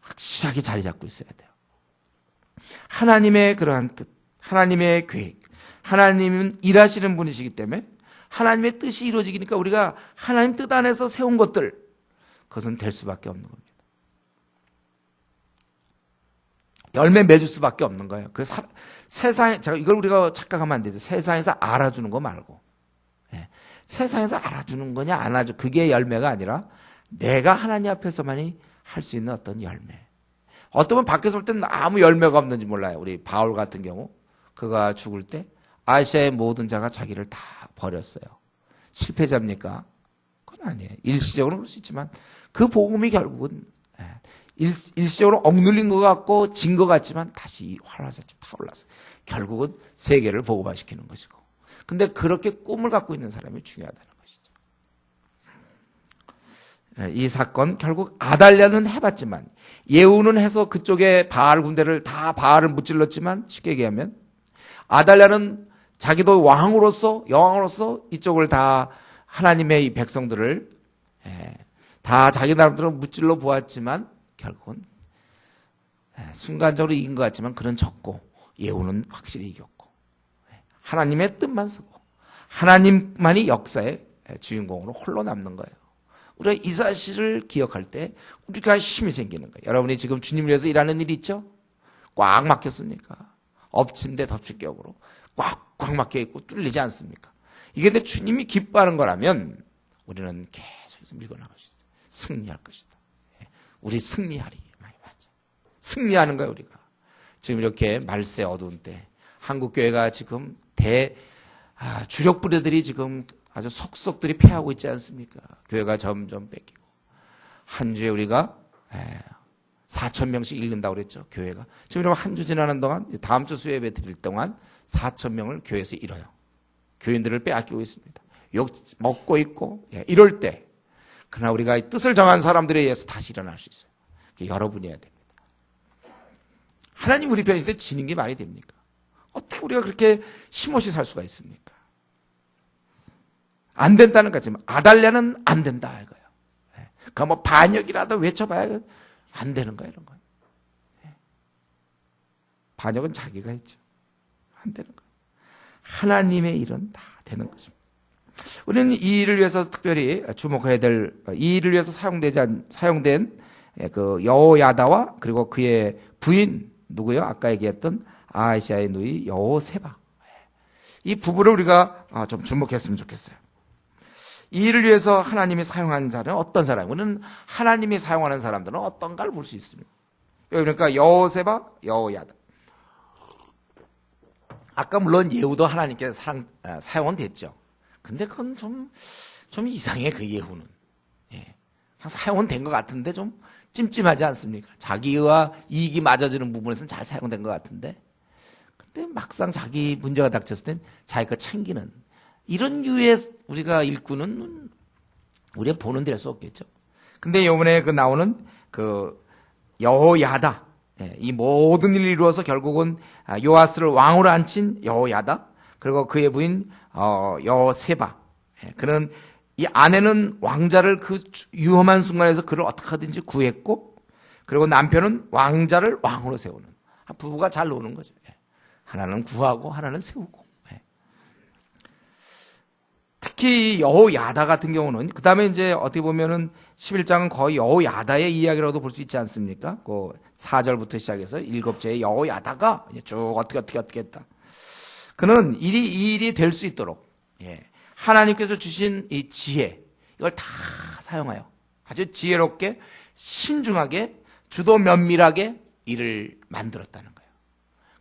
확실하게 자리 잡고 있어야 돼요. 하나님의 그러한 뜻, 하나님의 계획, 하나님은 일하시는 분이시기 때문에 하나님의 뜻이 이루어지니까 우리가 하나님 뜻 안에서 세운 것들 그것은 될 수밖에 없는 겁니다. 열매 맺을 수밖에 없는 거예요. 세상에 제가 이걸 우리가 착각하면 안 되죠. 세상에서 알아주는 거 말고 세상에서 알아주는 거냐 안 알아줘 그게 열매가 아니라 내가 하나님 앞에서만이 할 수 있는 어떤 열매. 어떤 분 밖에서 볼 때는 아무 열매가 없는지 몰라요. 우리 바울 같은 경우 그가 죽을 때 아시아의 모든 자가 자기를 다 버렸어요. 실패자입니까? 그건 아니에요. 일시적으로는 그럴 수 있지만 그 복음이 결국은 일시적으로 억눌린 것 같고 진 것 같지만 다시 활활살처럼 타올라서 결국은 세계를 복음화시키는 것이고 근데 그렇게 꿈을 갖고 있는 사람이 중요하다는 것이죠. 이 사건 결국 아달랴는 해봤지만 예후는 해서 그쪽에 바알 군대를 다 바알을 무찔렀지만 쉽게 얘기하면 아달랴는 자기도 왕으로서 여왕으로서 이쪽을 다 하나님의 이 백성들을 다 자기 나름대로 무찔러 보았지만 결국은 순간적으로 이긴 것 같지만 그는 졌고 예후는 확실히 이겼고 하나님의 뜻만 쓰고 하나님만이 역사의 주인공으로 홀로 남는 거예요. 우리가 이 사실을 기억할 때 우리가 힘이 생기는 거예요. 여러분이 지금 주님을 위해서 일하는 일 있죠? 꽉 막혔습니까? 엎친 데 덮칠 격으로 꽉 막혀 있고 뚫리지 않습니까? 이게 근데 주님이 기뻐하는 거라면 우리는 계속해서 밀고 나갈 수 있어요. 승리할 것이다. 우리 승리하리. 맞아. 승리하는 거예요, 우리가. 지금 이렇게 말세 어두운 때 한국교회가 지금 주력 부대들이 지금 아주 속속들이 패하고 있지 않습니까? 교회가 점점 뺏기고 한 주에 우리가 4,000명씩 잃는다고 그랬죠, 교회가. 지금 이러면 한 주 지나는 동안 다음 주 수요예배 드릴 동안 4,000명을 교회에서 잃어요. 교인들을 빼앗기고 있습니다. 욕 먹고 있고 이럴 때 그러나 우리가 이 뜻을 정한 사람들에 의해서 다시 일어날 수 있어요. 여러분이어야 됩니다. 하나님 우리 편이실 때 지는 게 말이 됩니까? 어떻게 우리가 그렇게 힘없이 살 수가 있습니까? 안 된다는 거지만 아달랴는 안 된다 이거예요. 그러니까 뭐 반역이라도 외쳐봐야 안 되는 거예요, 이런 거. 반역은 자기가 했죠. 안 되는 거예요. 하나님의 일은 다 되는 것입니다. 우리는 이 일을 위해서 특별히 주목해야 될, 이 일을 위해서 사용된 그 여호야다와 그리고 그의 부인 누구요? 아까 얘기했던 아하시아의 누이 여호세바. 이 부부를 우리가 좀 주목했으면 좋겠어요. 이 일을 위해서 하나님이 사용한 자는 어떤 사람? 우리는 하나님이 사용하는 사람들은 어떤가를 볼 수 있습니다. 그러니까 여호세바, 여호야다. 아까 물론 예후도 하나님께서 사용은 됐죠. 근데 그건 좀 이상해, 그 예후는. 사용은 된 것 같은데 좀 찜찜하지 않습니까? 자기와 이익이 맞아지는 부분에서는 잘 사용된 것 같은데. 근데 막상 자기 문제가 닥쳤을 땐 자기가 챙기는 이런 유의 우리가 일꾼은 우리가 보는 데 할 수 없겠죠. 근데 이번에 그 나오는 그 여호야다. 이 모든 일을 이루어서 결국은 요아스를 왕으로 앉힌 여호야다. 그리고 그의 부인 여세바. 그는 이 아내는 왕자를 그 위험한 순간에서 그를 어떻게 하든지 구했고, 그리고 남편은 왕자를 왕으로 세우는. 부부가 잘 노는 거죠. 하나는 구하고 하나는 세우고. 특히 여호야다 같은 경우는 그 다음에 이제 어떻게 보면은 11장은 거의 여호야다의 이야기라고도 볼 수 있지 않습니까? 그 4절부터 시작해서 7제의 여호야다가 쭉 어떻게 했다. 그는 이 일이 될 수 있도록 하나님께서 주신 이 지혜 이걸 다 사용하여 아주 지혜롭게 신중하게 주도 면밀하게 일을 만들었다는 거예요.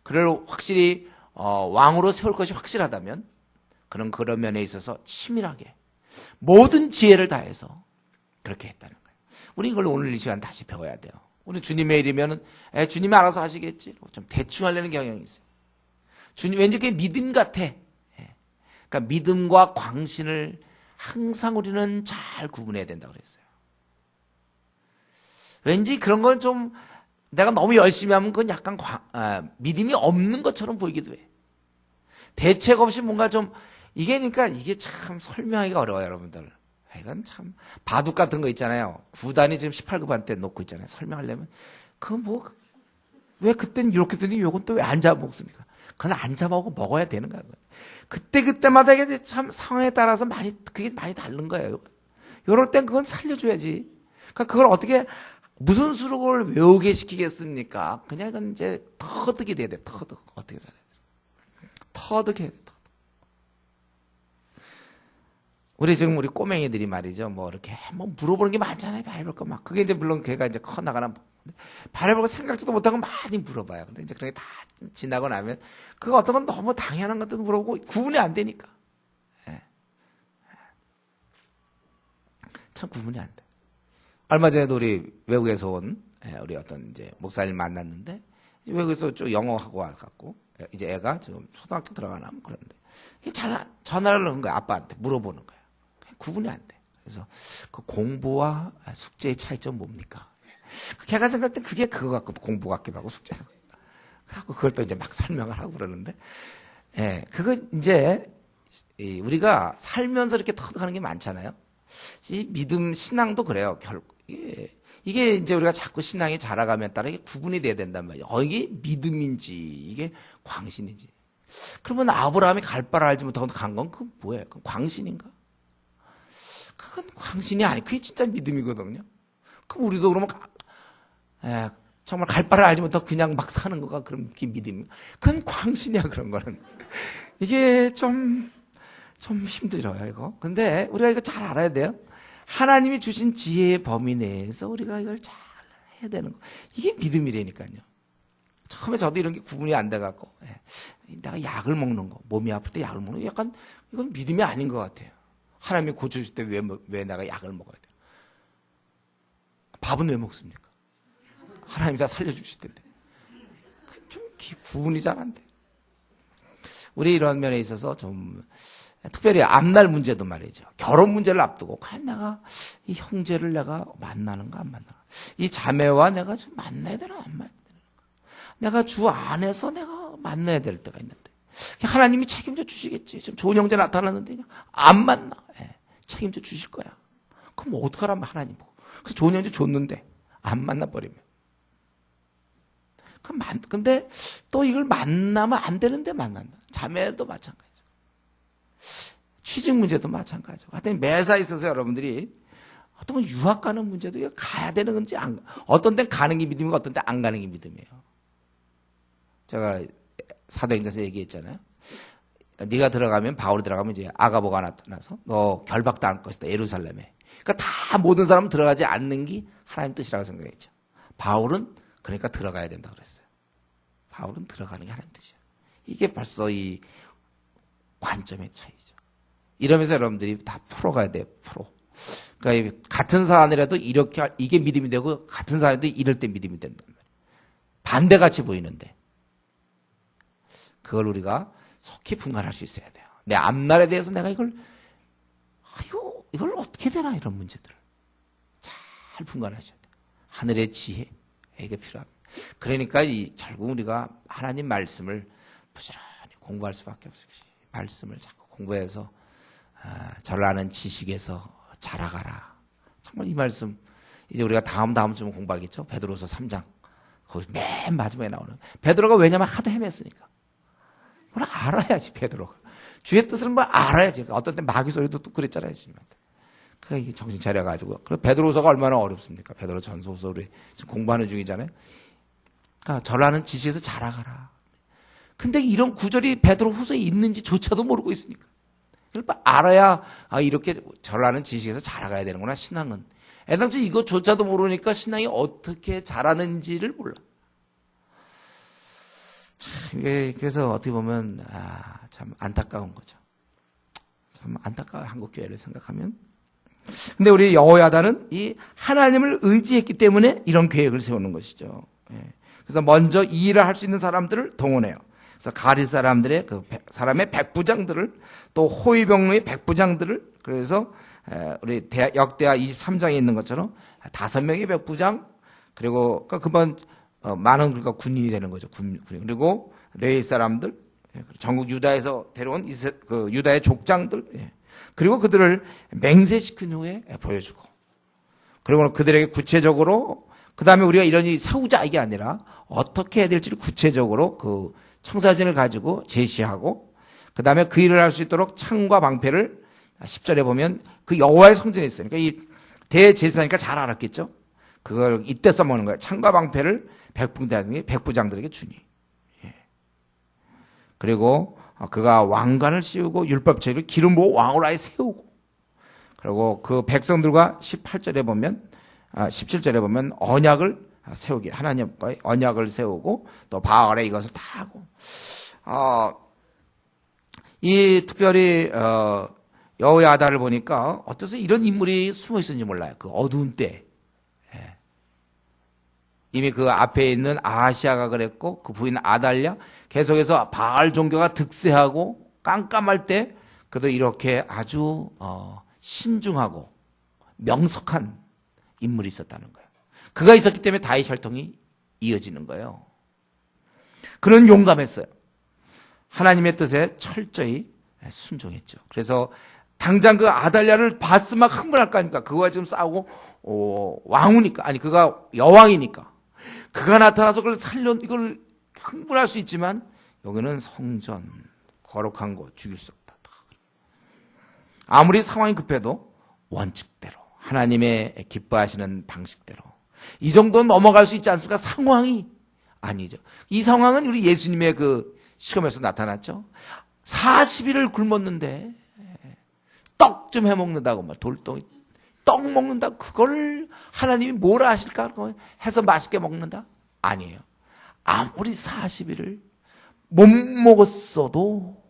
그를 확실히 왕으로 세울 것이 확실하다면 그는 그런 면에 있어서 치밀하게 모든 지혜를 다해서 그렇게 했다는 거예요. 우리 이걸 오늘 이 시간 다시 배워야 돼요. 우리 주님의 일이면은 주님이 알아서 하시겠지. 좀 대충 하려는 경향이 있어요. 주님 왠지 그게 믿음 같아. 그러니까 믿음과 광신을 항상 우리는 잘 구분해야 된다고 그랬어요. 왠지 그런 건 좀 내가 너무 열심히 하면 그건 약간 믿음이 없는 것처럼 보이기도 해. 대책 없이 뭔가 좀 그러니까 이게 참 설명하기가 어려워요, 여러분들. 이건 참 바둑 같은 거 있잖아요. 구단이 지금 18급한테 놓고 있잖아요. 설명하려면 왜 그땐 이렇게 되니 요건 또 왜 안 잡아먹습니까? 그건 안 잡아먹고 먹어야 되는 거야. 그때마다 이게 참 상황에 따라서 그게 많이 다른 거예요. 요럴 땐 그건 살려줘야지. 그러니까 그걸 어떻게 무슨 수로 그걸 외우게 시키겠습니까? 그냥 이건 이제 터득이 돼야 돼. 터득. 어떻게 살아야 돼? 터득해야 돼. 우리 꼬맹이들이 말이죠. 이렇게 물어보는 게 많잖아요. 별별 거 막. 그게 이제 물론 걔가 이제 커나가나. 별별 거 생각지도 못하고 많이 물어봐요. 근데 이제 그런 게 다 지나고 나면 그거 어떤 건 너무 당연한 것도 물어보고 구분이 안 되니까. 참 구분이 안 돼. 얼마 전에도 우리 외국에서 온 우리 어떤 이제 목사님 만났는데 외국에서 쭉 영어하고 와갖고 이제 애가 지금 초등학교 들어가나 그러는데 전화를 넣은 거야. 아빠한테 물어보는 거야. 구분이 안 돼. 그래서 그 공부와 숙제의 차이점 뭡니까? 걔가 생각할 때 그게 그거 같고 공부 같기도 하고 숙제도. 하고 그걸 또 이제 막 설명을 하고 그러는데, 그거 이제 우리가 살면서 이렇게 터득하는 게 많잖아요. 이 믿음 신앙도 그래요. 결국 이게 이제 우리가 자꾸 신앙이 자라가면 따라 이게 구분이 돼야 된단 말이에요. 이게 믿음인지 이게 광신인지. 그러면 아브라함이 갈 바를 알지 못하고 간 건 그건 뭐예요? 그건 광신인가? 그건 광신이 아니, 그게 진짜 믿음이거든요. 그럼 우리도 그러면 정말 갈 바를 알지 못하고 그냥 막 사는 거가 그럼 그게 믿음이. 그건 광신이야, 그런 거는. 이게 좀 힘들어요, 이거. 근데 우리가 이거 잘 알아야 돼요. 하나님이 주신 지혜의 범위 내에서 우리가 이걸 잘 해야 되는 거. 이게 믿음이라니까요. 처음에 저도 이런 게 구분이 안 돼갖고, 내가 약을 먹는 거, 몸이 아플 때 약을 먹는 거, 약간 이건 믿음이 아닌 것 같아요. 하나님이 고쳐줄 때 왜 내가 약을 먹어야 돼요? 밥은 왜 먹습니까? 하나님이 다 살려주실 텐데. 좀 구분이 잘 안 돼. 우리 이런 면에 있어서 좀, 특별히 앞날 문제도 말이죠. 결혼 문제를 앞두고, 과연 내가 이 형제를 내가 만나는가 안 만나는가. 이 자매와 내가 좀 만나야 되나 안 만나야 되는가. 내가 주 안에서 내가 만나야 될 때가 있는데. 하나님이 책임져 주시겠지. 좀 좋은 형제 나타났는데 안 만나. 책임져 주실 거야. 그럼 어떡하라면 하나님 보고. 그래서 좋은 형제 줬는데 안 만나버리면. 근데 또 이걸 만나면 안 되는데 만난다. 자매도 마찬가지죠. 취직 문제도 마찬가지죠. 하여튼 매사에 있어서 여러분들이 어떤 건 유학 가는 문제도 가야 되는 건지 어떤 땐 가는 게 믿음이고 어떤 땐 안 가는 게 믿음이에요. 제가 사도행전에서 얘기했잖아요. 네가 들어가면 바울이 들어가면 이제 아가보가 나타나서 너 결박당할 것이다 예루살렘에. 그러니까 다 모든 사람은 들어가지 않는 게 하나님 뜻이라고 생각했죠. 바울은 그러니까 들어가야 된다 그랬어요. 바울은 들어가는 게 하나님 뜻이야. 이게 벌써 이 관점의 차이죠. 이러면서 여러분들이 다 풀어가야 돼요. 그러니까 같은 사안이라도 이렇게 이게 믿음이 되고 같은 사안이라도 이럴 때 믿음이 된단 말이에요. 반대같이 보이는데 그걸 우리가 속히 분간할 수 있어야 돼요. 내 앞날에 대해서 내가 이걸 어떻게 되나 이런 문제들을 잘 분간하셔야 돼요. 하늘의 지혜 이게 필요합니다. 그러니까 결국 우리가 하나님 말씀을 부지런히 공부할 수밖에 없어요. 말씀을 자꾸 공부해서 저를 아는 지식에서 자라가라. 정말 이 말씀 이제 우리가 다음 주면 공부하겠죠. 베드로서 3장 거기 맨 마지막에 나오는 베드로가 왜냐면 하도 헤맸으니까 그걸 알아야지. 베드로가 주의 뜻을 뭐 알아야지. 어떤 때 마귀 소리도 또 그랬잖아요. 주님한테. 그러니까 이게 정신 차려가지고. 그리고 베드로서가 얼마나 어렵습니까? 베드로 전소서 우리 지금 공부하는 중이잖아요. 그러니까 저를 아는 지식에서 자라가라. 근데 이런 구절이 베드로 후서에 있는지조차도 모르고 있으니까. 그러니까 알아야 이렇게 저를 아는 지식에서 자라가야 되는구나. 신앙은. 애당초 이것조차도 모르니까 신앙이 어떻게 자라는지를 몰라. 그래서 어떻게 보면 참 안타까운 거죠. 참 안타까워 한국 교회를 생각하면. 근데 우리 여호야다는 이 하나님을 의지했기 때문에 이런 계획을 세우는 것이죠. 그래서 먼저 이 일을 할 수 있는 사람들을 동원해요. 그래서 가리 사람들의 사람의 백부장들을 또 호위병의 백부장들을 그래서 우리 역대하 23장에 있는 것처럼 5명의 백부장 그리고 그만 많은 그러니까 군인이 되는 거죠. 그리고 레위 사람들, 전국 유다에서 데려온 유다의 족장들, 그리고 그들을 맹세시킨 후에 보여주고, 그리고 그들에게 구체적으로 그 다음에 우리가 이런 일 세우자 이게 아니라 어떻게 해야 될지를 구체적으로 그 청사진을 가지고 제시하고, 그 다음에 그 일을 할 수 있도록 창과 방패를 10절에 보면 그 여호와의 성전에 있어요. 그러니까 이 대제사니까 잘 알았겠죠. 그걸 이때 써먹는 거예요. 창과 방패를 백부장들에게 주니. 그리고 그가 왕관을 씌우고 율법책을 기름 부어 왕으로 아예 세우고, 그리고 그 백성들과 18절에 보면 17절에 보면 언약을 세우게 하나님과의 언약을 세우고 또 바알에 이것을 다 하고 이 특별히 여호야다를 보니까 어떠서 이런 인물이 숨어 있었는지 몰라요. 그 어두운 때 이미 그 앞에 있는 아하시아가 그랬고 그 부인 아달랴 계속해서 바알 종교가 득세하고 깜깜할 때 그도 이렇게 아주 신중하고 명석한 인물이 있었다는 거예요. 그가 있었기 때문에 다윗 혈통이 이어지는 거예요. 그는 용감했어요. 하나님의 뜻에 철저히 순종했죠. 그래서 당장 그 아달랴를 봤으면 흥분할 거 아닙니까? 그거와 지금 싸우고 왕후니까, 아니 그가 여왕이니까 그가 나타나서 그걸 이걸 흥분할 수 있지만 여기는 성전, 거룩한 곳, 죽일 수 없다. 아무리 상황이 급해도 원칙대로 하나님의 기뻐하시는 방식대로 이 정도는 넘어갈 수 있지 않습니까? 상황이 아니죠. 이 상황은 우리 예수님의 그 시험에서 나타났죠. 40일을 굶었는데 떡 좀 해먹는다고 말, 돌덩이 떡 먹는다. 그걸 하나님이 뭐라 하실까? 해서 맛있게 먹는다? 아니에요. 아무리 40일을 못 먹었어도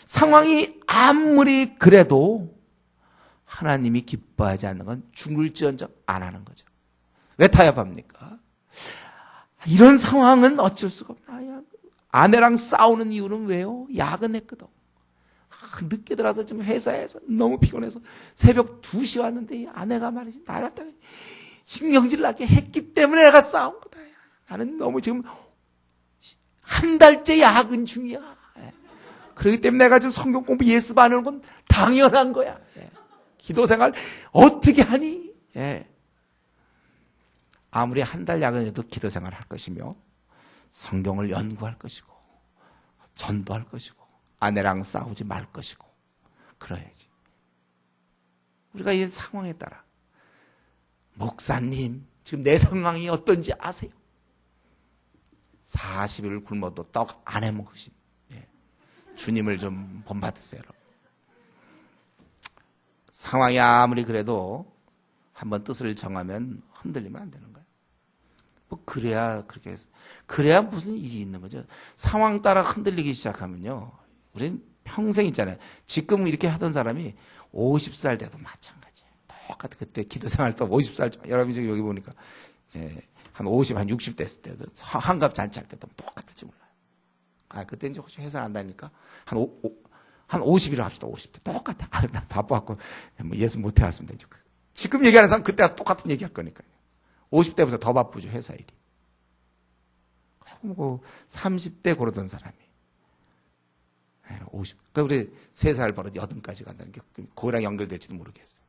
상황이 아무리 그래도 하나님이 기뻐하지 않는 건 죽을지언정 안 하는 거죠. 왜 타협합니까? 이런 상황은 어쩔 수가 없다. 아내랑 싸우는 이유는 왜요? 야근했거든. 늦게 들어와서 지금 회사에서 너무 피곤해서 새벽 2시 왔는데 이 아내가 말이지 나한테 신경질 나게 했기 때문에 내가 싸운 거다. 나는 너무 지금 한 달째 야근 중이야. 그렇기 때문에 내가 지금 성경 공부 예습 안 하는 건 당연한 거야. 기도 생활 어떻게 하니? 아무리 한 달 야근해도 기도 생활 할 것이며 성경을 연구할 것이고 전도할 것이고 아내랑 싸우지 말 것이고 그래야지. 우리가 이 상황에 따라 목사님 지금 내 상황이 어떤지 아세요? 40일 굶어도 떡 안 해먹으신 주님을 좀 본받으세요. 상황이 아무리 그래도 한번 뜻을 정하면 흔들리면 안 되는 거예요. 뭐 그래야 그렇게 그래야 무슨 일이 있는 거죠. 상황 따라 흔들리기 시작하면요. 우리는 평생 있잖아요. 지금 이렇게 하던 사람이 50살 돼도 마찬가지예요. 똑같아. 그때 기도 생활 또 50살 여러분이 지금 여기 보니까 한 50, 한 60 됐을 때도 환갑 잔치할 때도 똑같을지 몰라요. 그때 이제 혹시 회사 한다니까 한 50이라 합시다. 50대 똑같아. 나 바빠갖고 예수 못 해왔습니다. 이제 지금 얘기하는 사람 그때가 똑같은 얘기할 거니까요. 50대부터 더 바쁘죠. 회사 일이. 뭐 30대 그러던 사람이 50. 그러니까 우리 3살 벌어 80까지 간다는 게 그거랑 연결될지도 모르겠어요.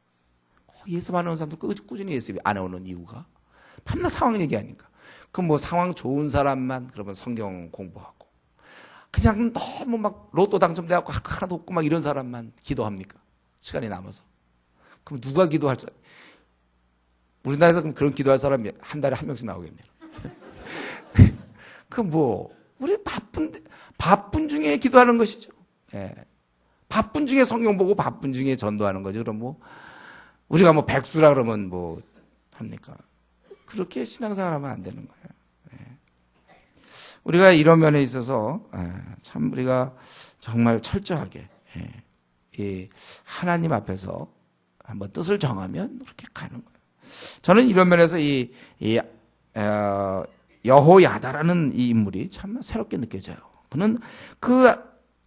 예수 안 오는 사람도 꾸준히 예수 안 오는 이유가 밤낮 상황 얘기하니까. 그럼 뭐 상황 좋은 사람만 그러면 성경 공부하고 그냥 너무 막 로또 당첨돼갖고 할 거 하나도 없고 막 이런 사람만 기도합니까? 시간이 남아서. 그럼 누가 기도할 사람? 우리나라에서 그럼 그런 기도할 사람이 한 달에 한 명씩 나오겠네요. 그럼 뭐 우리 바쁜 중에 기도하는 것이죠. 바쁜 중에 성경 보고 바쁜 중에 전도하는 거죠. 그럼 뭐 우리가 뭐 백수라 그러면 뭐 합니까? 그렇게 신앙생활하면 안 되는 거예요. 우리가 이런 면에 있어서 참 우리가 정말 철저하게 이 하나님 앞에서 한번 뜻을 정하면 그렇게 가는 거예요. 저는 이런 면에서 여호야다라는 이 인물이 참 새롭게 느껴져요. 그는 그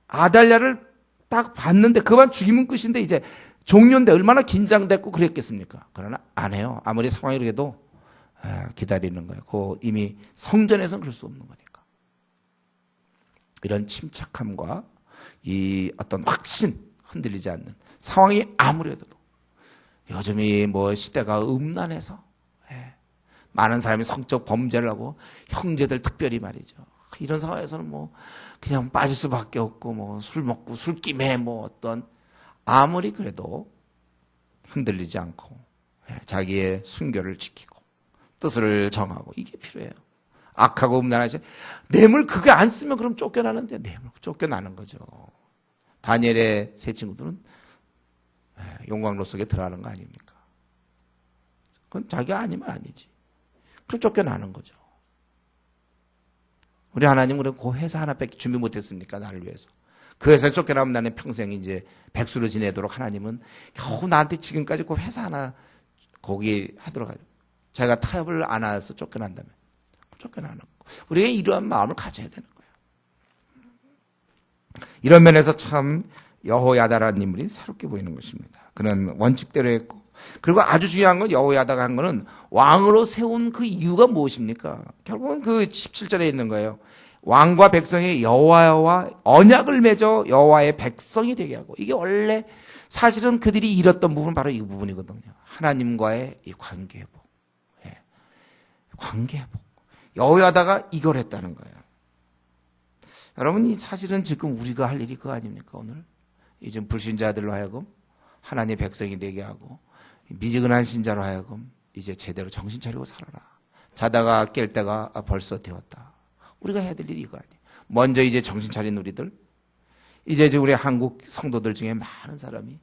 아달랴를 딱 봤는데 그만 죽이면 끝인데 이제 종료인데 얼마나 긴장됐고 그랬겠습니까? 그러나 안 해요. 아무리 상황이 그래도 기다리는 거예요. 그 이미 성전에서는 그럴 수 없는 거니까. 이런 침착함과 이 어떤 확신, 흔들리지 않는 상황이 아무래도 요즘이 뭐 시대가 음란해서 많은 사람이 성적 범죄를 하고 형제들 특별히 말이죠. 이런 상황에서는 뭐 그냥 빠질 수밖에 없고 뭐 술 먹고 술김에 뭐 어떤 아무리 그래도 흔들리지 않고 자기의 순결을 지키고 뜻을 정하고 이게 필요해요. 악하고 음란하지 뇌물 그게 안 쓰면 그럼 쫓겨나는데 뇌물 쫓겨나는 거죠. 다니엘의 세 친구들은 용광로 속에 들어가는 거 아닙니까? 그건 자기가 아니면 아니지. 그럼 쫓겨나는 거죠. 우리 하나님은 그 회사 하나밖에 준비 못했습니까? 나를 위해서. 그 회사에 쫓겨나면 나는 평생 이제 백수로 지내도록 하나님은 겨우 나한테 지금까지 그 회사 하나 거기 하도록 하죠. 자기가 타협을 안 해서 쫓겨난다면 쫓겨나는 거. 우리가 이러한 마음을 가져야 되는 거예요. 이런 면에서 참 여호야다라는 인물이 새롭게 보이는 것입니다. 그는 원칙대로 했고 그리고 아주 중요한 건 여호야다가 한 거는 왕으로 세운 그 이유가 무엇입니까? 결국은 그 17절에 있는 거예요. 왕과 백성이 여호와와 언약을 맺어 여호와의 백성이 되게 하고 이게 원래 사실은 그들이 잃었던 부분은 바로 이 부분이거든요. 하나님과의 이 관계 회복. 예. 관계 회복. 여호야다가 이걸 했다는 거예요. 여러분, 이 사실은 지금 우리가 할 일이 그거 아닙니까, 오늘? 이제 불신자들로 하여금 하나님의 백성이 되게 하고, 미지근한 신자로 하여금 이제 제대로 정신 차리고 살아라. 자다가 깰 때가 벌써 되었다. 우리가 해야 될 일이 이거 아니에요. 먼저 이제 정신 차린 우리들, 이제 우리 한국 성도들 중에 많은 사람이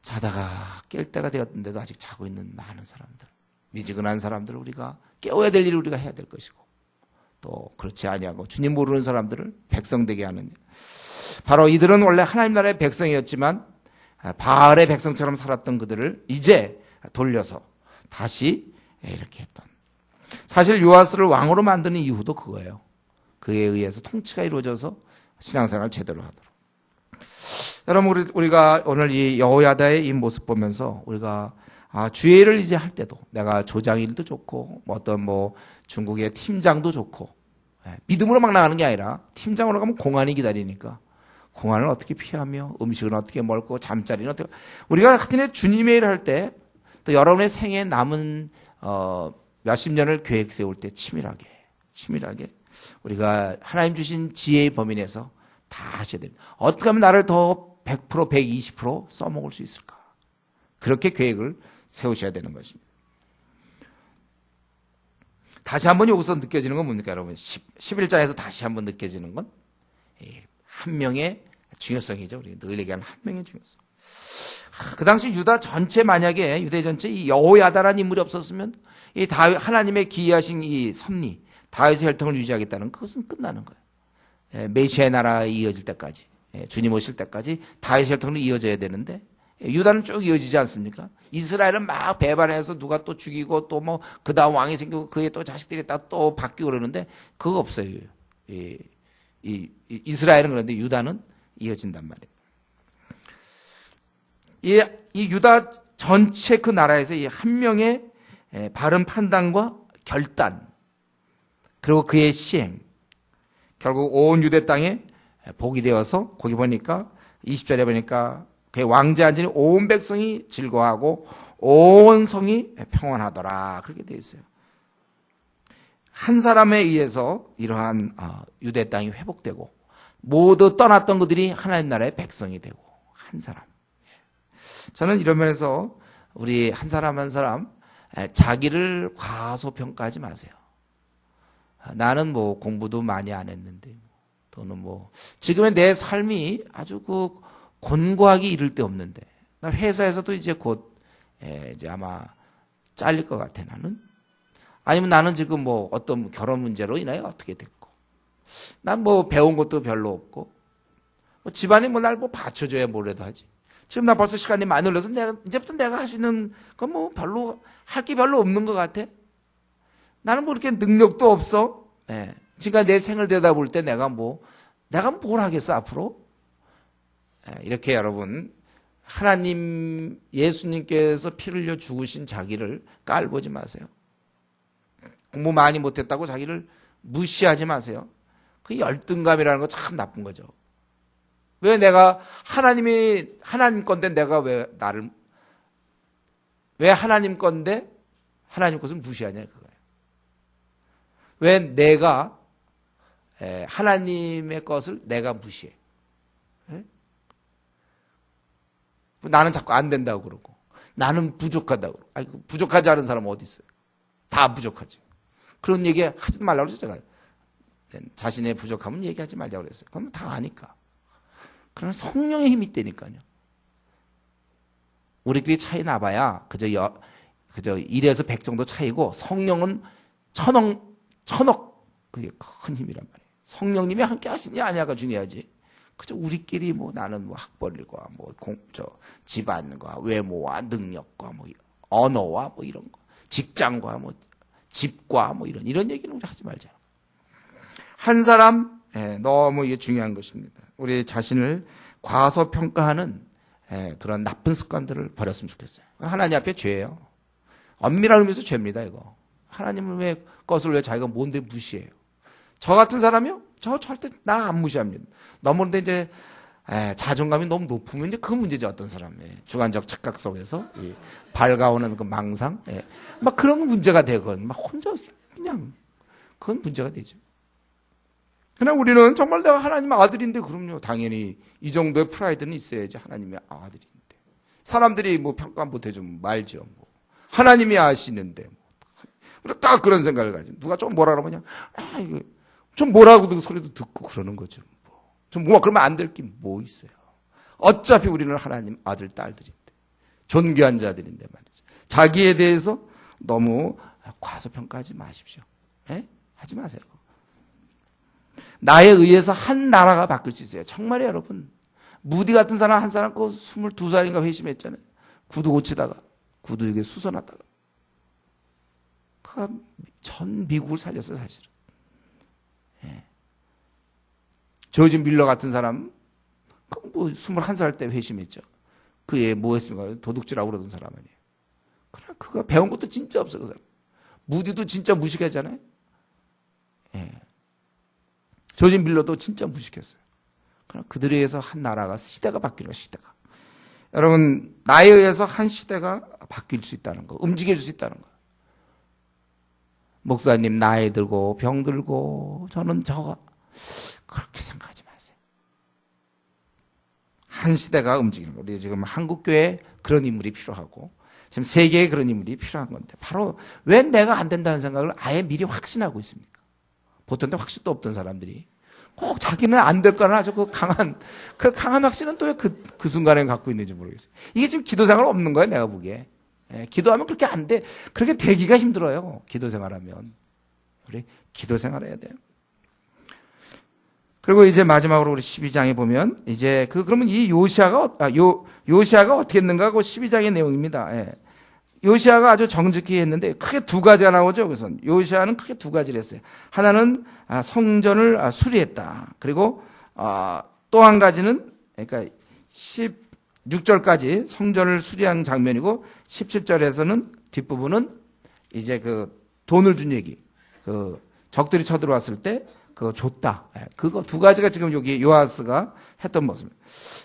자다가 깰 때가 되었는데도 아직 자고 있는 많은 사람들, 미지근한 사람들을 우리가 깨워야 될 일을 우리가 해야 될 것이고, 또 그렇지 아니하고 주님 모르는 사람들을 백성되게 하는 일. 바로 이들은 원래 하나님 나라의 백성이었지만 바알의 백성처럼 살았던 그들을 이제 돌려서 다시 이렇게 했던. 사실 요아스를 왕으로 만드는 이유도 그거예요. 그에 의해서 통치가 이루어져서 신앙생활을 제대로 하도록. 여러분, 우리가 오늘 이 여호야다의 이 모습 보면서 우리가 주의 일을 이제 할 때도 내가 조장일도 좋고 어떤 중국의 팀장도 좋고, 믿음으로 막 나가는 게 아니라 팀장으로 가면 공안이 기다리니까 공안을 어떻게 피하며 음식은 어떻게 먹고 잠자리는 어떻게, 우리가 하여튼 주님의 일을 할 때 또 여러분의 생에 남은 몇십 년을 계획 세울 때 치밀하게 우리가 하나님 주신 지혜의 범위 내에서 다 하셔야 됩니다. 어떻게 하면 나를 더 100%, 120% 써먹을 수 있을까? 그렇게 계획을 세우셔야 되는 것입니다. 다시 한번 여기서 느껴지는 건 뭡니까, 여러분? 11장에서 다시 한번 느껴지는 건 한 명의 중요성이죠. 우리가 늘 얘기하는 한 명의 중요성. 그 당시 유다 전체, 만약에 유대 전체 이 여호야다라는 인물이 없었으면 이 다윗, 하나님의 기이하신 이 섭리, 다윗의 혈통을 유지하겠다는 그것은 끝나는 거예요. 메시아의 나라에 이어질 때까지, 주님 오실 때까지 다윗의 혈통으로 이어져야 되는데, 유다는 쭉 이어지지 않습니까? 이스라엘은 막 배반해서 누가 또 죽이고 또 그 다음 왕이 생기고 그의 또 자식들이 또 바뀌고 그러는데 그거 없어요. 이스라엘은 그런데 유다는 이어진단 말이에요. 이 유다 전체 그 나라에서 이 한 명의 바른 판단과 결단, 그리고 그의 시행, 결국 온 유대 땅에 복이 되어서, 거기 보니까 20절에 보니까 그의 왕자 앉으니 온 백성이 즐거워하고 온 성이 평안하더라, 그렇게 되어 있어요. 한 사람에 의해서 이러한 유대 땅이 회복되고 모두 떠났던 그들이 하나님 나라의 백성이 되고, 한 사람. 저는 이런 면에서 우리 한 사람 한 사람 자기를 과소평가하지 마세요. 나는 공부도 많이 안 했는데, 또는 지금의 내 삶이 아주 곤고하기 이를 데 없는데, 나 회사에서도 이제 곧 이제 아마 잘릴 것 같아, 나는. 아니면 나는 지금 어떤 결혼 문제로 인하여 어떻게 됐고, 난 배운 것도 별로 없고, 집안이 날 받쳐줘야 뭐라도 하지. 지금 나 벌써 시간이 많이 흘러서 이제부터 내가 할 수 있는 건 별로, 할 게 별로 없는 것 같아. 나는 그렇게 능력도 없어. 지금 내 생을 들여다볼 때 내가 뭘 하겠어, 앞으로? 이렇게 여러분, 하나님, 예수님께서 피를 흘려 죽으신 자기를 깔보지 마세요. 공부 많이 못했다고 자기를 무시하지 마세요. 그 열등감이라는 거 참 나쁜 거죠. 왜 내가 하나님 건데 내가 왜 하나님 건데 하나님 것을 무시하냐, 그거예요. 왜 내가 하나님의 것을 내가 무시해? 나는 자꾸 안 된다고 그러고, 나는 부족하다고 그러고. 부족하지 않은 사람은 어디 있어요? 다 부족하지. 그런 얘기 하지 말라고 그랬어요. 제가 자신의 부족함은 얘기하지 말라고 그랬어요. 그럼 다 아니까. 그러나 성령의 힘이 있다니까요. 우리끼리 차이 나봐야 그저 1에서 100 정도 차이고, 성령은 천억, 그게 큰 힘이란 말이에요. 성령님이 함께 하시냐 아니냐가 중요하지. 그저 우리끼리 나는 학벌과 집안과 외모와 능력과 언어와 이런 거, 직장과 집과 이런 얘기는 우리 하지 말자. 한 사람, 너무 이게 중요한 것입니다. 우리 자신을 과소평가하는 그런 나쁜 습관들을 버렸으면 좋겠어요. 하나님 앞에 죄예요. 엄밀한 의미에서 죄입니다, 이거. 하나님의 것을 왜 자기가 뭔데 무시해요? 저 같은 사람이요? 저 절대 나 안 무시합니다. 너무 근데 이제 자존감이 너무 높으면 이제 그 문제죠. 어떤 사람 주관적 착각 속에서 밝아오는 그 망상, 막 그런 문제가 되건 막 혼자 그냥 그건 문제가 되죠. 그냥 우리는 정말 내가 하나님 아들인데 그럼요. 당연히 이 정도의 프라이드는 있어야지 하나님의 아들인데. 사람들이 뭐 평가 못 해주면 말죠. 뭐. 하나님이 아시는데. 뭐. 딱 그런 생각을 가지고 누가 좀 뭐라 그러면 이거 좀 뭐라고 소리도 듣고 그러는 거죠. 뭐. 좀 뭐 그러면 안 될 게 뭐 있어요. 어차피 우리는 하나님 아들 딸들인데. 존귀한 자들인데 말이죠. 자기에 대해서 너무 과소평가하지 마십시오. 하지 마세요. 나에 의해서 한 나라가 바뀔 수 있어요. 정말이에요, 여러분. 무디 같은 사람 한 사람 꼭 22살인가 회심했잖아요. 구두 고치다가 구두 이게 쑤셔놨다가 전 미국을 살렸어요, 사실은. 조지 밀러 같은 사람 뭐 21살 때 회심했죠. 그애 뭐 했습니까? 도둑질하고 그러던 사람 아니에요. 그러나 그가 배운 것도 진짜 없어요, 그 사람. 무디도 진짜 무식하잖아요. 조지 밀러도 진짜 무식했어요. 그러나 그들에 의해서 한 나라가 시대가 바뀌는 거예요, 시대가. 여러분, 나에 의해서 한 시대가 바뀔 수 있다는 거, 움직일 수 있다는 거. 목사님 나이 들고 병 들고 저는 저거 그렇게 생각하지 마세요. 한 시대가 움직이는 거예요. 우리 지금 한국교회에 그런 인물이 필요하고 지금 세계에 그런 인물이 필요한 건데 바로 왜 내가 안 된다는 생각을 아예 미리 확신하고 있습니까? 보통 때 확신도 없던 사람들이 꼭 자기는 안 될 거는 아주 그 강한 확신은 또 왜 그 순간에 갖고 있는지 모르겠어요. 이게 지금 기도 생활 없는 거예요, 내가 보기에. 기도하면 그렇게 안 돼. 그렇게 되기가 힘들어요, 기도 생활하면. 우리 기도 생활해야 돼요. 그리고 이제 마지막으로 우리 12장에 보면 이제 그러면 이 요시아가 어떻게 했는가? 그 12장의 내용입니다. 요시아가 아주 정직히 했는데 크게 두 가지가 나오죠. 그래서 요시아는 크게 두 가지를 했어요. 하나는 성전을 수리했다. 그리고 또 한 가지는 그러니까 16절까지 성전을 수리한 장면이고 17절에서는 뒷부분은 이제 그 돈을 준 얘기. 그 적들이 쳐들어왔을 때 그거 줬다. 그거 두 가지가 지금 여기 요아스가 했던 모습입니다.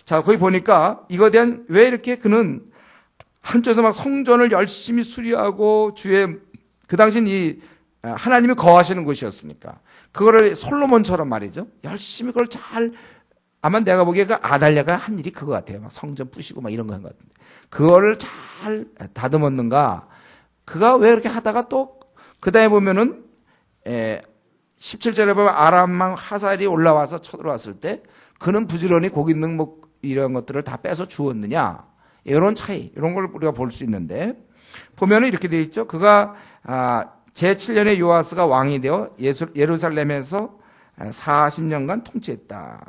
자, 거기 보니까 이거에 대한 왜 이렇게 그는 한쪽에서 막 성전을 열심히 수리하고 그 당시엔 이 하나님이 거하시는 곳이었으니까 그거를 솔로몬처럼 말이죠. 열심히 그걸 아마 내가 보기에 그 아달랴가 한 일이 그거 같아요. 막 성전 부시고 막 이런 거 한 것 같은데. 그거를 잘 다듬었는가. 그가 왜 그렇게 하다가 또 그 다음에 보면은 17절에 보면 아람왕 하살이 올라와서 쳐들어왔을 때 그는 부지런히 고기 능목 이런 것들을 다 빼서 주었느냐. 이런 차이, 이런 걸 우리가 볼 수 있는데 보면은 이렇게 되어 있죠. 그가 제7년에 요아스가 왕이 되어 예루살렘에서 40년간 통치했다.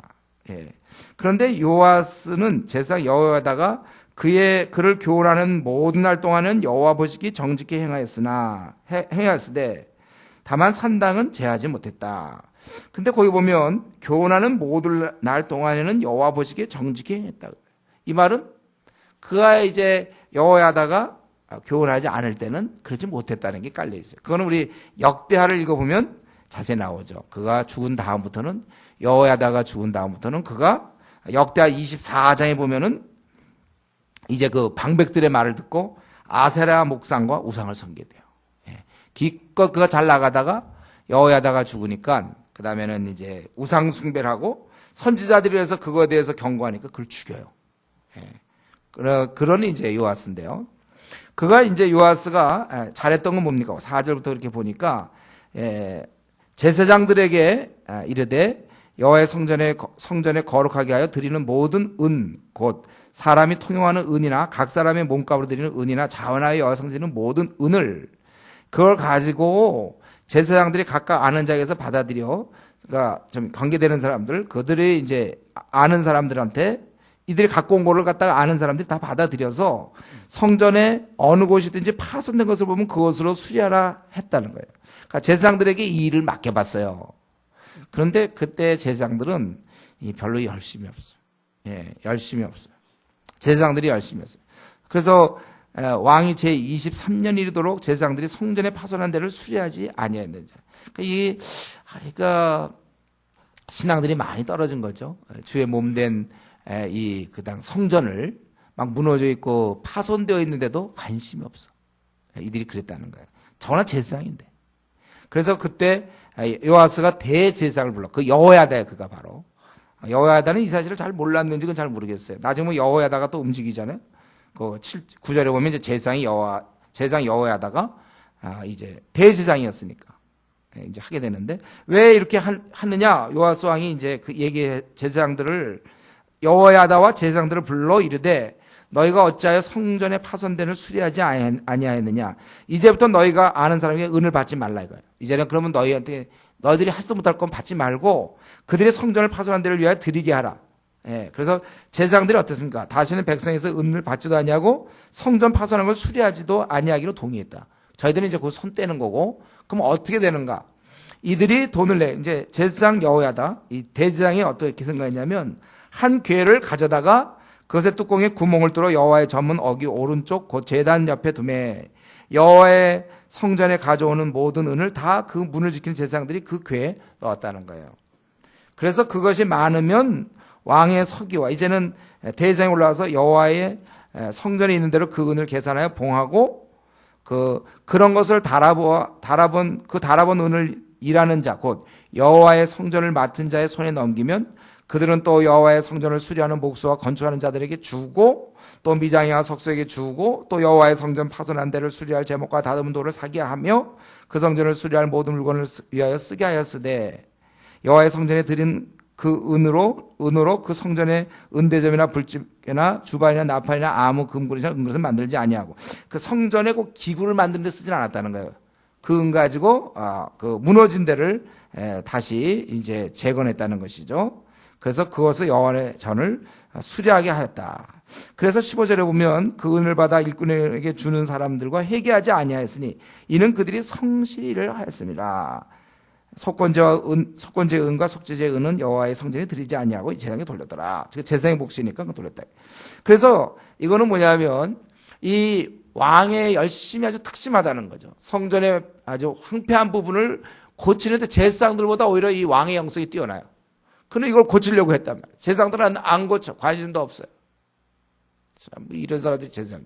그런데 요아스는 제사장 여호야다가 그를 교훈하는 모든 날 동안은 여호와 보시기 정직히 행하였으되 다만 산당은 제하지 못했다. 근데 거기 보면 교훈하는 모든 날 동안에는 여호와 보시기에 정직히 행했다. 이 말은 그가 이제 여호야다가 교훈하지 않을 때는 그러지 못했다는 게 깔려 있어요. 그거는 우리 역대하를 읽어보면 자세히 나오죠. 그가 죽은 다음부터는 여호야다가 죽은 다음부터는 그가 역대하 24장에 보면은 이제 그 방백들의 말을 듣고 아세라 목상과 우상을 섬기게 돼요. 기껏 그가 잘 나가다가 여호야다가 죽으니까 그 다음에는 이제 우상 숭배를 하고 선지자들이 해서 그거에 대해서 경고하니까 그걸 죽여요. 그런 이제 요아스인데요. 그가 이제 요아스가 잘했던 건 뭡니까? 4절부터 이렇게 보니까 제사장들에게 이르되 여호와의 성전에 거룩하게 하여 드리는 모든 은 곧 사람이 통용하는 은이나 각 사람의 몸값으로 드리는 은이나 자원하여 여호와의 성전에 드리는 모든 은을 그걸 가지고 제사장들이 각각 아는 자에게서 받아들여 그러니까 좀 관계되는 사람들 그들이 이제 아는 사람들한테 이들이 갖고 온 거를 갖다가 아는 사람들이 다 받아들여서 성전에 어느 곳이든지 파손된 것을 보면 그것으로 수리하라 했다는 거예요. 그러니까 제사장들에게 이 일을 맡겨봤어요. 그런데 그때 제사장들은 별로 열심히 없어요. 열심히 없어요. 제사장들이 열심히 했어요. 그래서 왕이 제23년 이르도록 제사장들이 성전에 파손한 데를 수리하지 아니했는지. 그러니까 신앙들이 많이 떨어진 거죠. 주의 몸된 이 그당 성전을 막 무너져 있고 파손되어 있는데도 관심이 없어. 이들이 그랬다는 거예요. 저나 제사장인데. 그래서 그때 요아스가 대제사장을 불러. 그 여호야다야 그가 바로. 여호야다는 이 사실을 잘 몰랐는지 그건 잘 모르겠어요. 나중에 뭐 여호야다가 또 움직이잖아요. 그 9절에 보면 이제 제사장 여호야다가 이제 대제사장이었으니까 이제 하게 되는데 왜 이렇게 하느냐? 요아스 왕이 이제 그 제사장들을 여호야다와 제사장들을 불러 이르되 너희가 어찌하여 성전의 파손된을 수리하지 아니하였느냐? 이제부터 너희가 아는 사람에게 은을 받지 말라 이거예요. 이제는 그러면 너희들이 하지도 못할 건 받지 말고 그들의 성전을 파손한 데를 위하여 드리게 하라. 그래서 제사장들이 어떻습니까? 다시는 백성에서 은을 받지도 아니하고 성전 파손한 걸 수리하지도 아니하기로 동의했다. 저희들은 이제 그 손 떼는 거고, 그럼 어떻게 되는가? 이들이 돈을 이제 제사장 여호야다, 이 대제사장이 어떻게 생각했냐면, 한 괴를 가져다가 그것의 뚜껑에 구멍을 뚫어 여호와의 전문 어기 오른쪽 곧 제단 옆에 두매 여호와의 성전에 가져오는 모든 은을 다 그 문을 지키는 제사장들이 그 괴에 넣었다는 거예요. 그래서 그것이 많으면 왕의 서기와 이제는 대제사장이 올라와서 여호와의 성전에 있는 대로 그 은을 계산하여 봉하고 그런 것을 달아본 은을 일하는 자 곧 여호와의 성전을 맡은 자의 손에 넘기면 그들은 또 여호와의 성전을 수리하는 목수와 건축하는 자들에게 주고 또 미장이와 석수에게 주고 또 여호와의 성전 파손한 데를 수리할 제목과 다듬은 돌을 사게 하며 그 성전을 수리할 모든 물건을 위하여 쓰게 하였으되 여호와의 성전에 드린 그 은으로 그 성전의 은대접이나 불집게나 주반이나 나팔이나 아무 금그릇이나 은그릇을 만들지 아니하고 그 성전에 그 기구를 만드는 데 쓰진 않았다는 거예요. 그 은 가지고 그 무너진 데를 다시 이제 재건했다는 것이죠. 그래서 그것을 여호와의 전을 수리하게 하였다. 그래서 15절에 보면 그 은을 받아 일꾼에게 주는 사람들과 회개하지 아니하였으니 이는 그들이 성실을 하였습니다. 속건제의 은과 속죄제의 은은 여호와의 성전에 드리지 아니하고 제사장에 돌렸더라. 제사장의 몫이니까 그거 돌렸다. 그래서 이거는 뭐냐면 이 왕의 열심이 아주 특심하다는 거죠. 성전의 아주 황폐한 부분을 고치는데 제사장들보다 오히려 이 왕의 영성이 뛰어나요. 그는 이걸 고치려고 했단 말이에요. 제사장들은 안 고쳐. 관심도 없어요. 참, 이런 사람들이 제사장.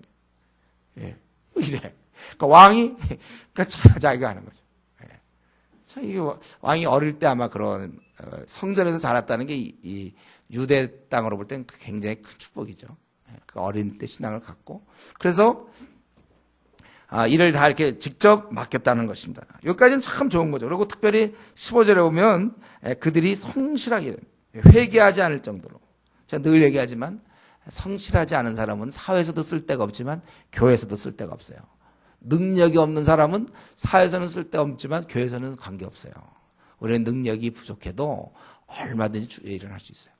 예. 이래. 그러니까 왕이, 그러니까 자기가 하는 거죠. 예. 참, 이게 왕이 어릴 때 아마 그런, 성전에서 자랐다는 게 이 유대 땅으로 볼 땐 굉장히 큰 축복이죠. 예. 그 어린 때 신앙을 갖고. 그래서, 이를 다 이렇게 직접 맡겼다는 것입니다. 여기까지는 참 좋은 거죠. 그리고 특별히 15절에 보면 그들이 성실하게 회개하지 않을 정도로 제가 늘 얘기하지만 성실하지 않은 사람은 사회에서도 쓸 데가 없지만 교회에서도 쓸 데가 없어요. 능력이 없는 사람은 사회에서는 쓸 데 없지만 교회에서는 관계없어요. 우리는 능력이 부족해도 얼마든지 주의 일을 할 수 있어요.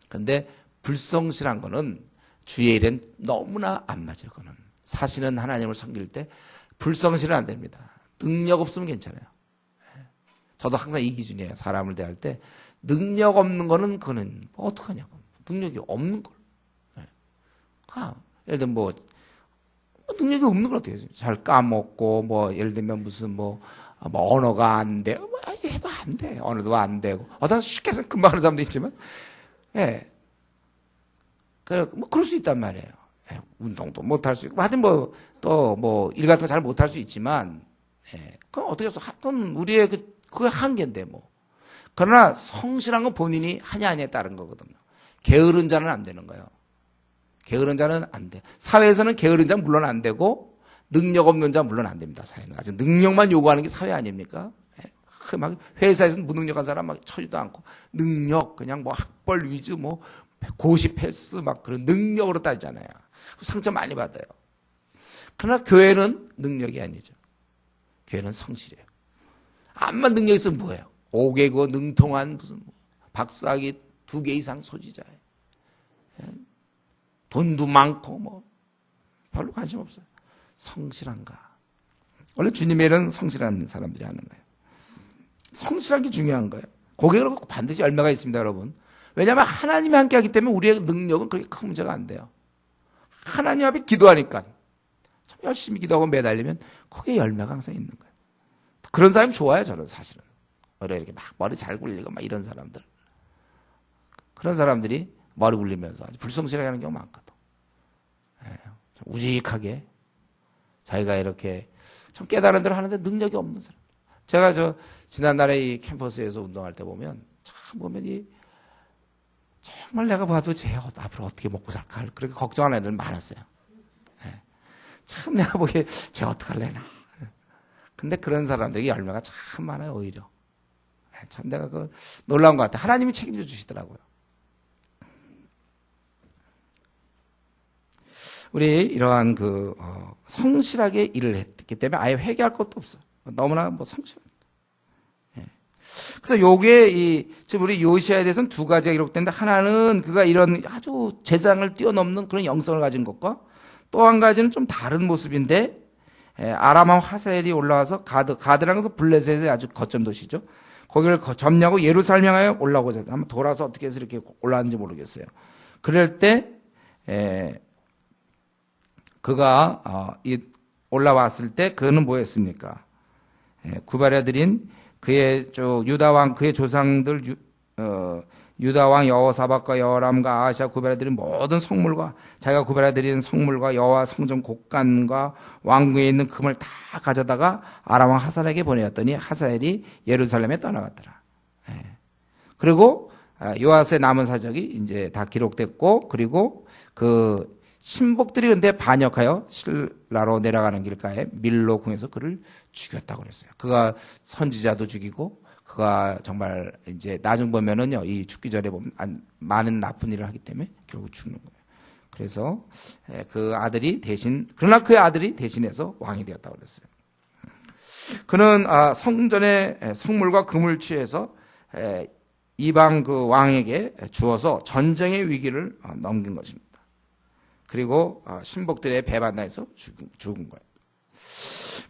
그런데 불성실한 거는 주의 일엔 너무나 안 맞아요. 그거는. 사실은 하나님을 섬길 때 불성실은 안 됩니다. 능력 없으면 괜찮아요. 저도 항상 이 기준이에요. 사람을 대할 때 능력 없는 거는 그거는 어떡하냐고. 능력이 없는 걸. 예를 들면 능력이 없는 걸 어떻게 해요? 잘 까먹고 예를 들면 무슨 언어가 안 돼. 해도 안 돼. 언어도 안 되고. 어떤 쉽게 해서 금방 하는 사람도 있지만 예. 그럴 수 있단 말이에요. 운동도 못할 수 있고, 하여튼 일 같은 거 잘 못할 수 있지만, 그건 어떻게 해서, 그건 우리의 그게 한계인데, 그러나 성실한 건 본인이 하냐, 아냐에 따른 거거든요. 게으른 자는 안 되는 거예요. 게으른 자는 안 돼. 사회에서는 게으른 자는 물론 안 되고, 능력 없는 자는 물론 안 됩니다, 사회는. 아주 능력만 요구하는 게 사회 아닙니까? 막 회사에서는 무능력한 사람 막 쳐지도 않고, 능력, 그냥 학벌 위주, 고시 패스, 그런 능력으로 따지잖아요. 상처 많이 받아요. 그러나 교회는 능력이 아니죠. 교회는 성실이에요. 암만 능력이 있으면 뭐예요? 5개국 능통한 무슨 박사학위 2개 이상 소지자예요. 돈도 많고 별로 관심 없어요. 성실한가? 원래 주님의 일은 성실한 사람들이 하는 거예요. 성실한 게 중요한 거예요. 거기에 반드시 열매가 있습니다, 여러분. 왜냐하면 하나님이 함께 하기 때문에 우리의 능력은 그렇게 큰 문제가 안 돼요. 하나님 앞에 기도하니까 참 열심히 기도하고 매달리면 거기에 열매가 항상 있는 거예요. 그런 사람이 좋아요, 저는 사실은. 이렇게 머리 잘 굴리고 이런 사람들. 그런 사람들이 머리 굴리면서 아주 불성실하게 하는 경우가 많거든. 예, 우직하게 자기가 이렇게 참 깨달은 대로 하는데 능력이 없는 사람. 제가 지난날에 이 캠퍼스에서 운동할 때 보면 참 보면 정말 내가 봐도 쟤 앞으로 어떻게 먹고 살까 그렇게 걱정하는 애들 많았어요. 예, 참 내가 보기에 쟤 어떡할래나. 근데 그런 사람들이 열매가 참 많아요, 오히려. 참 내가 놀라운 것 같아요. 하나님이 책임져 주시더라고요. 우리 이러한 성실하게 일을 했기 때문에 아예 회개할 것도 없어요. 너무나 성실합니다. 예. 그래서 요게 지금 우리 요시아에 대해서는 두 가지가 기록되는데, 하나는 그가 이런 아주 재상을 뛰어넘는 그런 영성을 가진 것과, 또 한 가지는 좀 다른 모습인데, 아람왕 하사엘이 올라와서 가드라는 것은 블레셋의 아주 거점 도시죠. 거기를 점령하고 예루살렘 향하여 올라오고자 한번 돌아서 어떻게 해서 이렇게 올라왔는지 모르겠어요. 그럴 때 그가 올라왔을 때 그는 뭐였습니까? 구발해드린 그의 유다왕 그의 조상들 유다왕 여호사밧과 여호람과 아하시아 구별해드린 모든 성물과 자기가 구별해드린 성물과 여호와 성전 곡간과 왕궁에 있는 금을 다 가져다가 아람왕 하사엘에게 보내었더니 하사엘이 예루살렘에 떠나갔더라. 그리고 요아스의 남은 사적이 이제 다 기록됐고, 그리고 그 신복들이 근데 반역하여 실라로 내려가는 길가에 밀로 궁에서 그를 죽였다고 그랬어요. 그가 선지자도 죽이고, 그가 정말 이제 나중 보면은요, 이 죽기 전에 보면 많은 나쁜 일을 하기 때문에 결국 죽는 거예요. 그래서 그 아들이 그러나 그 아들이 대신해서 왕이 되었다고 그랬어요. 그는 성전의 성물과 금을 취해서 이방 그 왕에게 주어서 전쟁의 위기를 넘긴 것입니다. 그리고 신복들의 배반당해서 죽은 거예요.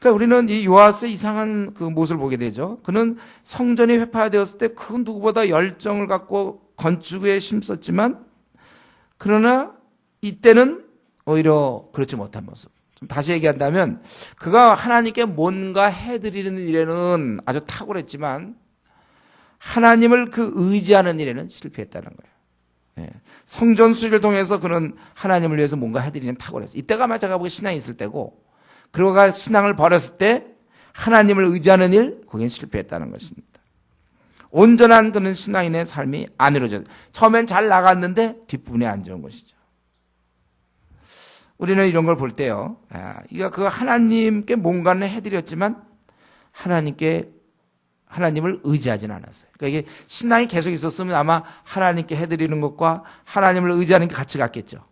그러니까 우리는 이 요아스의 이상한 그 모습을 보게 되죠. 그는 성전이 회파되었을 때 그 누구보다 열정을 갖고 건축에 힘썼지만, 그러나 이때는 오히려 그렇지 못한 모습. 좀 다시 얘기한다면, 그가 하나님께 뭔가 해드리는 일에는 아주 탁월했지만 하나님을 의지하는 일에는 실패했다는 거예요. 성전 수리를 통해서 그는 하나님을 위해서 뭔가 해드리는 탁월했어요. 이때가 아마 제가 보기에 신앙이 있을 때고, 그리고 그가 신앙을 버렸을 때 하나님을 의지하는 일, 거기는 실패했다는 것입니다. 온전한 그는 신앙인의 삶이 안 이루어져요. 처음엔 잘 나갔는데 뒷부분에 안 좋은 것이죠. 우리는 이런 걸 볼 때요, 이거 하나님께 뭔가는 해드렸지만 하나님을 의지하지는 않았어요. 그러니까 이게 신앙이 계속 있었으면 아마 하나님께 해드리는 것과 하나님을 의지하는 게 같이 갔겠죠.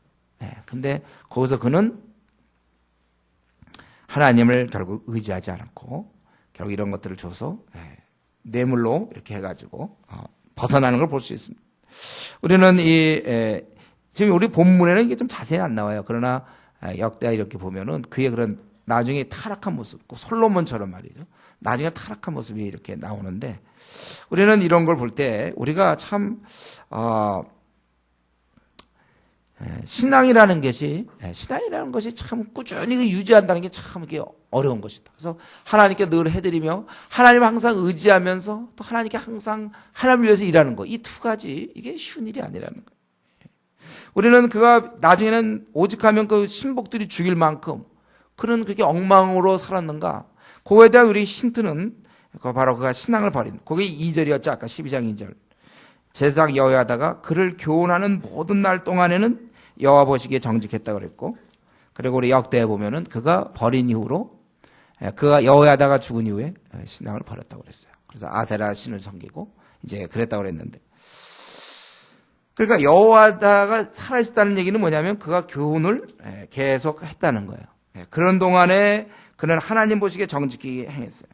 근데 거기서 그는 하나님을 결국 의지하지 않았고, 결국 이런 것들을 줘서 뇌물로 이렇게 해가지고 벗어나는 걸 볼 수 있습니다. 우리는 지금 우리 본문에는 이게 좀 자세히 안 나와요. 그러나 역대하 이렇게 보면은 그의 그런 나중에 타락한 모습, 솔로몬처럼 말이죠. 나중에 타락한 모습이 이렇게 나오는데, 우리는 이런 걸 볼 때 우리가 참 신앙이라는 것이 참 꾸준히 유지한다는 게 참 이게 어려운 것이다. 그래서 하나님께 늘 해드리며 하나님을 항상 의지하면서 또 하나님께 항상 하나님을 위해서 일하는 거, 이 두 가지, 이게 쉬운 일이 아니라는 거예요. 우리는 그가 나중에는 오직하면 그 신복들이 죽일 만큼 그는 그렇게 엉망으로 살았는가? 그거에 대한 우리 힌트는 바로 그가 신앙을 버린, 그게 2절이었죠. 아까 12장 2절. 제사장 여호야다가 그를 교훈하는 모든 날 동안에는 여호와 보시기에 정직했다고 그랬고, 그리고 우리 역대에 보면은 그가 버린 이후로, 그가 여호야다가 죽은 이후에 신앙을 버렸다고 그랬어요. 그래서 아세라 신을 섬기고 이제 그랬다고 그랬는데, 그러니까 여호야다가 살아있다는 얘기는 뭐냐면 그가 교훈을 계속 했다는 거예요. 그런 동안에 그는 하나님 보시기에 정직히 행했어요.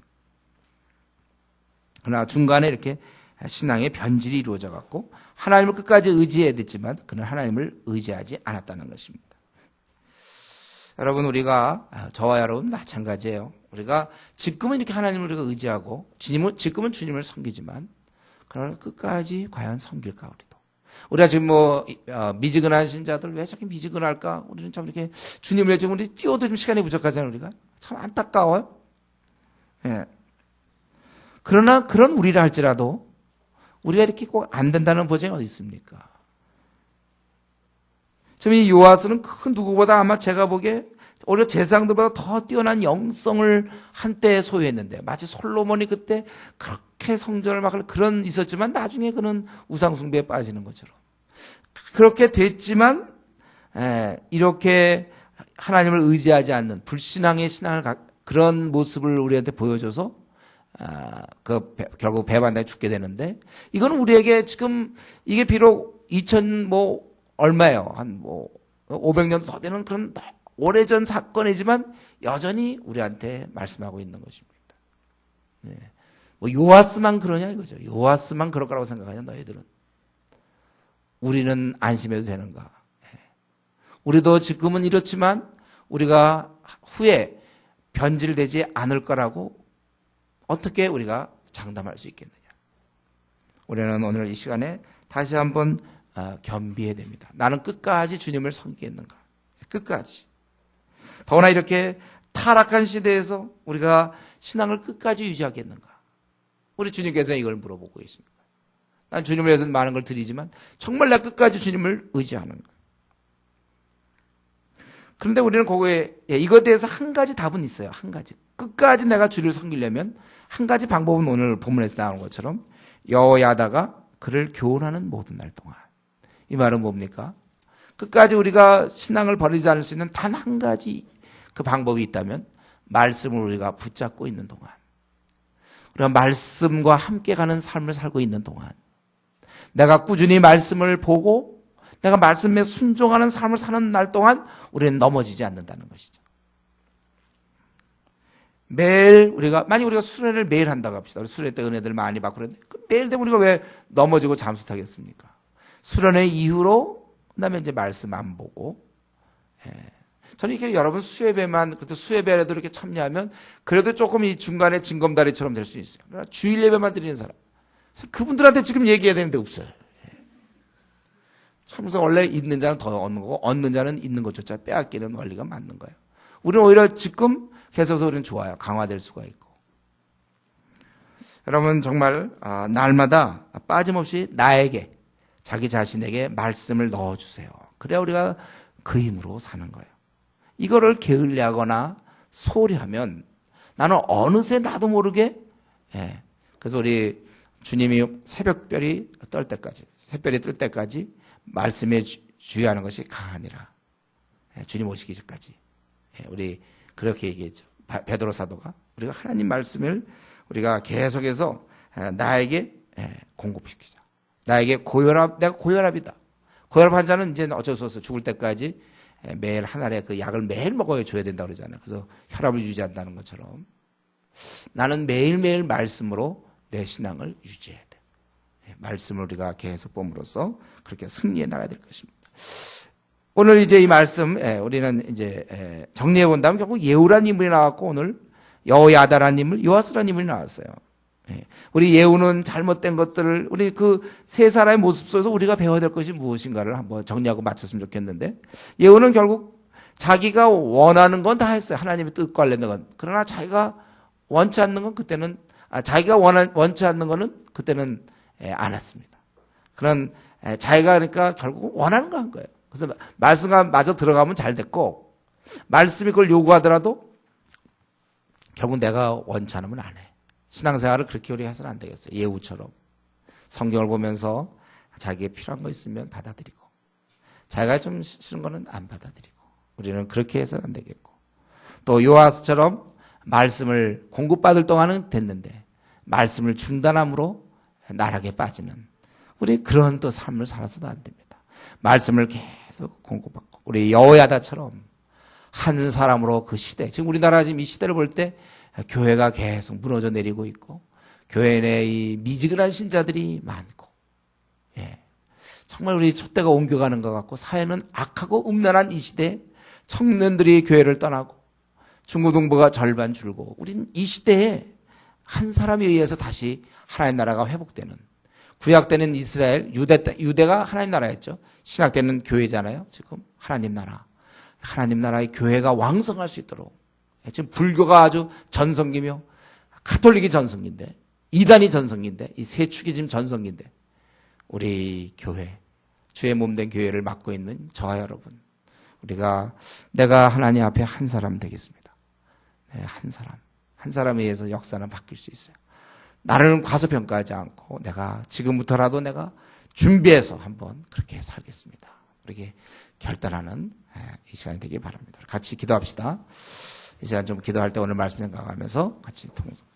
그러나 중간에 이렇게 신앙의 변질이 이루어져 갖고 하나님을 끝까지 의지해야 됐지만 그는 하나님을 의지하지 않았다는 것입니다. 여러분, 저와 여러분 마찬가지예요. 우리가 지금은 이렇게 하나님을 우리가 의지하고 지금은 주님을 섬기지만, 그러나 끝까지 과연 섬길까? 우리가 지금 미지근한 신자들 왜 저렇게 미지근할까? 우리는 참 이렇게 주님을 위해 지금 우리 뛰어도 좀 시간이 부족하잖아요. 우리가 참 안타까워요. 그러나 그런 우리라 할지라도 우리가 이렇게 꼭 안 된다는 보장이 어디 있습니까? 지금 이 요아스는 그 누구보다 아마 제가 보기에 오히려 제사장들보다 더 뛰어난 영성을 한때 소유했는데, 마치 솔로몬이 그때 그렇게 성전을 막 그런 있었지만 나중에 그는 우상숭배에 빠지는 것처럼 그렇게 됐지만, 이렇게 하나님을 의지하지 않는 불신앙의 신앙을 그런 모습을 우리한테 보여줘서 결국 배반당해 죽게 되는데, 이건 우리에게 지금 이게 비록 2000 얼마예요? 한 500년 더 되는 그런 오래전 사건이지만 여전히 우리한테 말씀하고 있는 것입니다. 네. 요아스만 그러냐 이거죠. 요아스만 그럴 거라고 생각하냐 너희들은. 우리는 안심해도 되는가? 네. 우리도 지금은 이렇지만 우리가 후에 변질되지 않을 거라고 어떻게 우리가 장담할 수 있겠느냐? 우리는 오늘 이 시간에 다시 한번 겸비해야 됩니다. 나는 끝까지 주님을 섬기겠는가? 끝까지. 더구나 이렇게 타락한 시대에서 우리가 신앙을 끝까지 유지하겠는가? 우리 주님께서 이걸 물어보고 계십니다. 난 주님을 위해서 많은 걸 드리지만 정말 나 끝까지 주님을 의지하는가? 그런데 우리는 거기에 이것에 대해서 한 가지 답은 있어요. 한 가지. 끝까지 내가 주를 섬기려면 한 가지 방법은 오늘 본문에서 나오는 것처럼 여호야다가 그를 교훈하는 모든 날 동안. 이 말은 뭡니까? 끝까지 우리가 신앙을 버리지 않을 수 있는 단 한 가지 그 방법이 있다면 말씀을 우리가 붙잡고 있는 동안, 우리가 말씀과 함께 가는 삶을 살고 있는 동안, 내가 꾸준히 말씀을 보고 내가 말씀에 순종하는 삶을 사는 날 동안 우리는 넘어지지 않는다는 것이죠. 매일 만약 우리가 수련회를 매일 한다고 합시다. 우리 수련회 때 은혜들 많이 받고 그랬는데 매일 되면 우리가 왜 넘어지고 잠수 타겠습니까? 수련회 이후로 그다음에 이제 말씀 안 보고, 저는 이렇게 여러분 수예배만, 그래도 수예배라도 이렇게 참여하면 그래도 조금 이 중간에 징검다리처럼 될 수 있어요. 그러나 주일 예배만 드리는 사람, 그분들한테 지금 얘기해야 되는데 없어요. 참석 원래 있는 자는 더 얻는 거고 얻는 자는 있는 것조차 빼앗기는 원리가 맞는 거예요. 우리는 오히려 지금 계속해서 우리는 좋아요. 강화될 수가 있고. 여러분 정말 날마다 빠짐없이 나에게, 자기 자신에게 말씀을 넣어주세요. 그래야 우리가 그 힘으로 사는 거예요. 이거를 게을리하거나 소홀히 하면 나는 어느새 나도 모르게, 그래서 우리 주님이 새벽별이 뜰 때까지 말씀에 주의하는 것이 강하니라. 주님 오시기 전까지. 우리 그렇게 얘기했죠. 베드로 사도가 우리가 하나님 말씀을 우리가 계속해서 나에게 공급시키자. 나에게 내가 고혈압이다. 고혈압 환자는 이제 어쩔 수 없어. 죽을 때까지 매일 한 알의 그 약을 매일 줘야 된다고 그러잖아요. 그래서 혈압을 유지한다는 것처럼 나는 매일매일 말씀으로 내 신앙을 유지해야 돼. 말씀을 우리가 계속 봄으로써 그렇게 승리해 나가야 될 것입니다. 오늘 이제 이 말씀, 우리는 이제 정리해 본다면 결국 예후라는 인물이 나왔고 오늘 여호야다라는 인물, 요아스라는 인물이 나왔어요. 우리 예후는 잘못된 것들을 우리 그 세 사람의 모습 속에서 우리가 배워야 될 것이 무엇인가를 한번 정리하고 마쳤으면 좋겠는데, 예후는 결국 자기가 원하는 건 다 했어요. 하나님의 뜻과 관련된 건. 그러나 자기가 원치 않는 건 그때는, 자기가 원치 않는 거는 그때는 안 했습니다. 그런 자기가 그러니까 결국 원하는 거 한 거예요. 그래서 말씀과 마저 들어가면 잘 됐고, 말씀이 그걸 요구하더라도 결국 내가 원치 않으면 안 해. 신앙생활을 그렇게 우리 해서는 안 되겠어요. 예후처럼. 성경을 보면서 자기에게 필요한 거 있으면 받아들이고, 자기가 좀 싫은 거는 안 받아들이고, 우리는 그렇게 해서는 안 되겠고, 또 요아스처럼 말씀을 공급받을 동안은 됐는데 말씀을 중단함으로 나락에 빠지는 우리 그런 또 삶을 살아서도 안 됩니다. 말씀을 계속 공급받고, 우리 여호야다처럼 한 사람으로 그 시대, 지금 우리나라 지금 이 시대를 볼 때 교회가 계속 무너져 내리고 있고, 교회 내에 이 미지근한 신자들이 많고, 정말 우리 촛대가 옮겨가는 것 같고, 사회는 악하고 음란한 이 시대에 청년들이 교회를 떠나고 중고등부가 절반 줄고, 우린 이 시대에 한 사람에 의해서 다시 하나님 나라가 회복되는, 구약 때는 이스라엘, 유대가 하나님 나라였죠. 신약 때는 교회잖아요. 지금 하나님 나라, 하나님 나라의 교회가 왕성할 수 있도록, 지금 불교가 아주 전성기며 가톨릭이 전성기인데, 이단이 전성기인데, 이 세 축이 지금 전성기인데, 우리 교회 주의 몸된 교회를 맡고 있는 저와 여러분, 내가 하나님 앞에 한 사람 되겠습니다. 네, 한 사람에 의해서 역사는 바뀔 수 있어요. 나를 과소평가하지 않고 지금부터라도 내가 준비해서 한번 그렇게 살겠습니다. 그렇게 결단하는 이 시간이 되길 바랍니다. 같이 기도합시다. 이 시간 좀 기도할 때 오늘 말씀 생각하면서 같이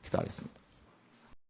기도하겠습니다.